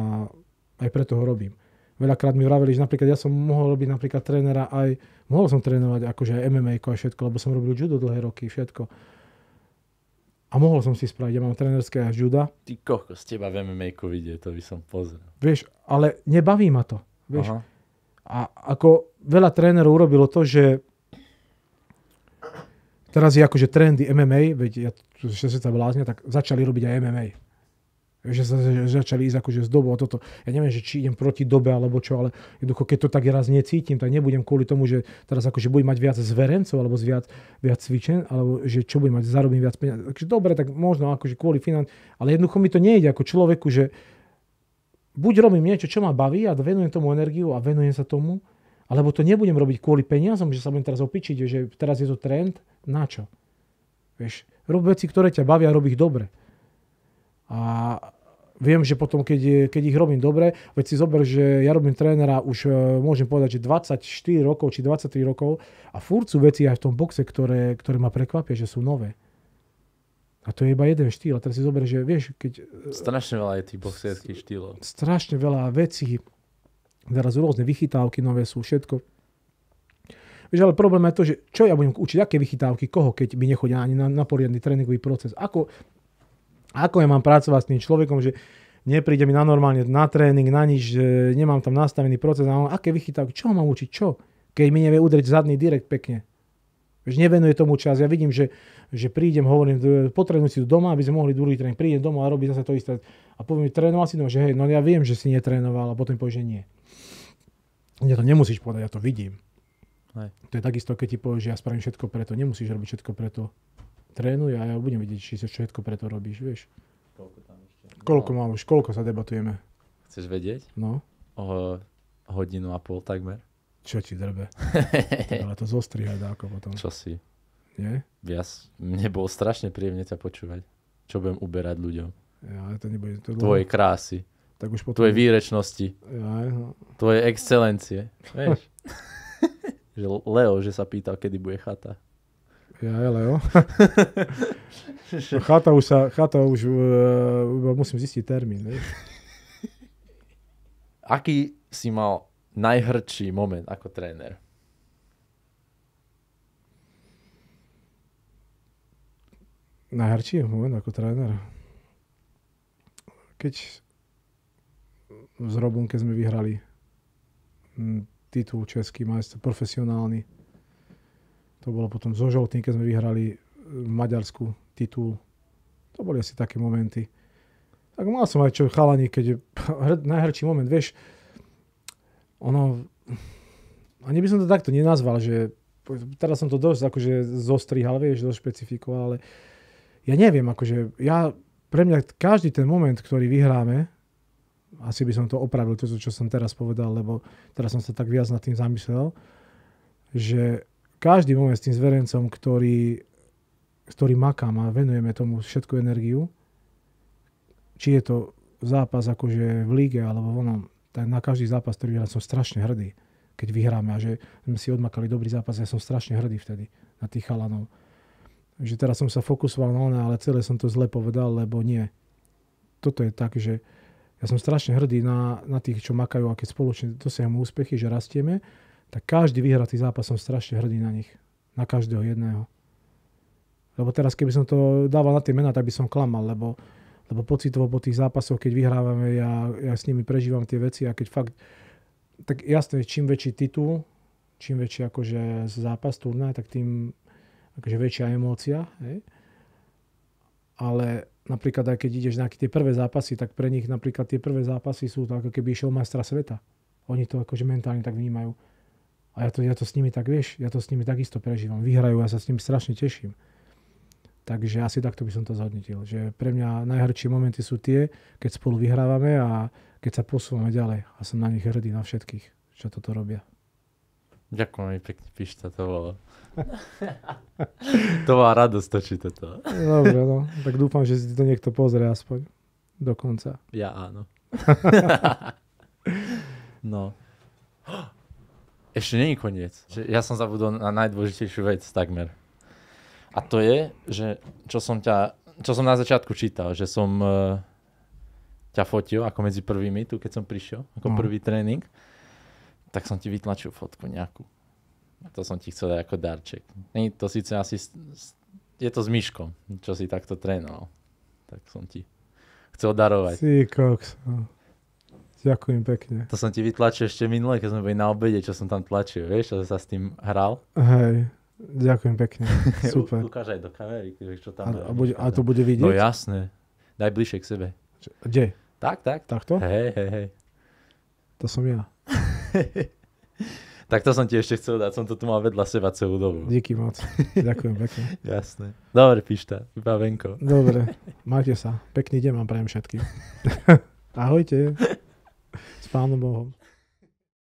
aj preto ho robím. Veľakrát mi vraveli, že napríklad ja som mohol robiť napríklad trénera mohol som trénovať akože MMA a všetko, lebo som robil judo dlhé roky, všetko. A mohol som si spraviť, ja mám trénerské až juda. Ty kokos, z teba v MMA-ku vidie, to by som pozrel. Vieš, ale nebaví ma to. Vieš. Aha. A ako veľa trénerov urobilo to, že teraz je akože trendy MMA, veď že sa bláznia, tak začali robiť aj MMA. Že sa začali ísť akože z dobu a toto. Ja neviem, že či idem proti dobe alebo čo, ale jednoducho, keď to tak raz necítim, tak nebudem kvôli tomu, že teraz akože budem mať viac zverencov alebo viac cvičen, alebo že čo budem mať, zarobím viac peniazí. Takže dobre, tak možno akože kvôli ale jednoducho mi to nejde ako človeku, že buď robím niečo, čo ma baví a venujem tomu energiu a venujem sa tomu, alebo to nebudem robiť kvôli peniazom, že sa budem teraz opičiť, že teraz je to trend, na čo? Vieš, rob veci, ktoré ťa bavia a rob ich dobre. A viem, že potom, keď ich robím dobre, veď si zober, že ja robím trénera už môžem povedať, že 24 rokov či 23 rokov a furt sú veci aj v tom boxe, ktoré ma prekvapia, že sú nové. A to je iba jeden štýl. A teraz si zober, že vieš, keď... Strašne veľa je tých boxerských štýlov. Strašne veľa vecí. Teraz rôzne vychytávky nové sú, všetko. Vieš, ale problém je to, že čo ja budem učiť, aké vychytávky, koho, keď mi nechodia ani na poriadny tréningový proces. Ako ja mám pracovať s tým človekom, že nepríde mi na normálne na tréning, na nič, nemám tam nastavený proces. A on, aké vychytávky, čo mám učiť, čo? Keď mi nevie udrieť zadný direkt pekne. Že nevenuje tomu čas. Ja vidím, že prídem, hovorím, potrebujem si tu doma, aby sme mohli druhý tréning. Prídem doma a robí zase to isté. A poviem, trénoval si doma, že hej, no ja viem, že si netrénoval a potom povie, že nie. Ja to nemusíš povedať, ja to vidím. Hej. To je takisto, keď ti povieš, že ja spravím všetko preto. Nemusíš robiť všetko preto. Trénuj a ja budem vidieť, či si všetko preto robíš, vieš. Koľko tam ešte? Koľko mám už, koľko sa debatujeme? Chceš vedieť? No. O 1,5 hodinu takmer. Čo ti drbe? Ale to zostrihaj dáko potom. Čo si? Nie? Mne bolo strašne príjemne ťa počúvať. Čo budem uberať ľuďom. Ja, to nebude. To Tvojej krásy. Tak už potom... Tvojej výrečnosti. Ja, no. Tvojej excelencie. Vieš? Že Leo, že sa pýtal, kedy bude chata. Ja, Leo. Chata už musím zistiť termín. Ne? Aký si mal najhrdší moment ako tréner? Najhrdší moment ako tréner? Keď s Robom, keď sme vyhrali titul český majster, profesionálny. To bolo potom so Žoltým, keď sme vyhrali v Maďarsku titul. To boli asi také momenty. Tak mal som aj čo chalani, keď najhrdší moment, vieš, ono, ani by som to takto nenazval, že teraz som to dosť akože zostrihal, vieš, dosť špecifikoval, ale ja neviem, akože pre mňa každý ten moment, ktorý vyhráme, asi by som to opravil, to, čo som teraz povedal, lebo teraz som sa tak viac nad tým zamyslel, že každý moment s tým zverencom, ktorý makám a venujeme tomu všetku energiu, či je to zápas akože v líge, alebo tak na každý zápas, ktorý vyhrám, som strašne hrdý, keď vyhráme a že sme si odmakali dobrý zápas, ja som strašne hrdý vtedy na tých chalanov. Že teraz som sa fokusoval na ono, ale celé som to zle povedal, lebo nie. Toto je tak, že ja som strašne hrdý na tých, čo makajú a keď spoločne dosiahneme úspechy, že rastieme, tak každý vyhratý zápas som strašne hrdý na nich. Na každého jedného. Lebo teraz, keby som to dával na tie mená, tak by som klamal, lebo pocitovo po tých zápasoch, keď vyhrávame, ja s nimi prežívam tie veci a keď fakt, tak jasné, čím väčší titul, čím väčší akože zápas, turnaj, tak tým akože väčšia emócia. Hej? Ale napríklad aj keď ideš na tie prvé zápasy, tak pre nich napríklad tie prvé zápasy sú to ako keby išiel majstra sveta. Oni to akože mentálne tak vnímajú. A ja to s nimi tak, vieš, ja to s nimi takisto prežívam. Vyhrajú, ja sa s nimi strašne teším. Takže asi takto by som to zhodnotil. Že pre mňa najhrdšie momenty sú tie, keď spolu vyhrávame a keď sa posúvame ďalej. A som na nich hrdý, na všetkých, čo toto robia. Ďakujem mi pekne, Pišta, to bolo. To bola radosť točiť toto. Dobre, no. Tak dúfam, že si to niekto pozrie aspoň do konca. Ja áno. No. Ešte nie je koniec. Ja som zabudol na najdôležitejšiu vec takmer. A to je, že čo som na začiatku čítal, že som ťa fotil ako medzi prvými tu, keď som prišiel, ako prvý tréning, tak som ti vytlačil fotku nejakú. A to som ti chcel dať ako darček. Nie, to síce asi je to s Myškom, čo si takto trénoval. Tak som ti chcel darovať. Si koks. Ďakujem pekne. To som ti vytlačil ešte minule, keď sme boli na obede, čo som tam tlačil, vieš, že sa s tým hral. Hej. Ďakujem pekne. Super. Ukáž aj do kamery, čo tam a to bude vidieť? No jasné. Daj bližšie k sebe. Kde? Tak. Takto? Hej. To som ja. Tak to som ti ešte chcel dať. Som to tu mal vedľa seba celú dobu. Díky moc. Ďakujem pekne. Jasné. Dobre, Pišta. Vybavenko. Dobre. Majte sa. Pekný deň vám prajem všetkým. Ahojte. S Pánom Bohom.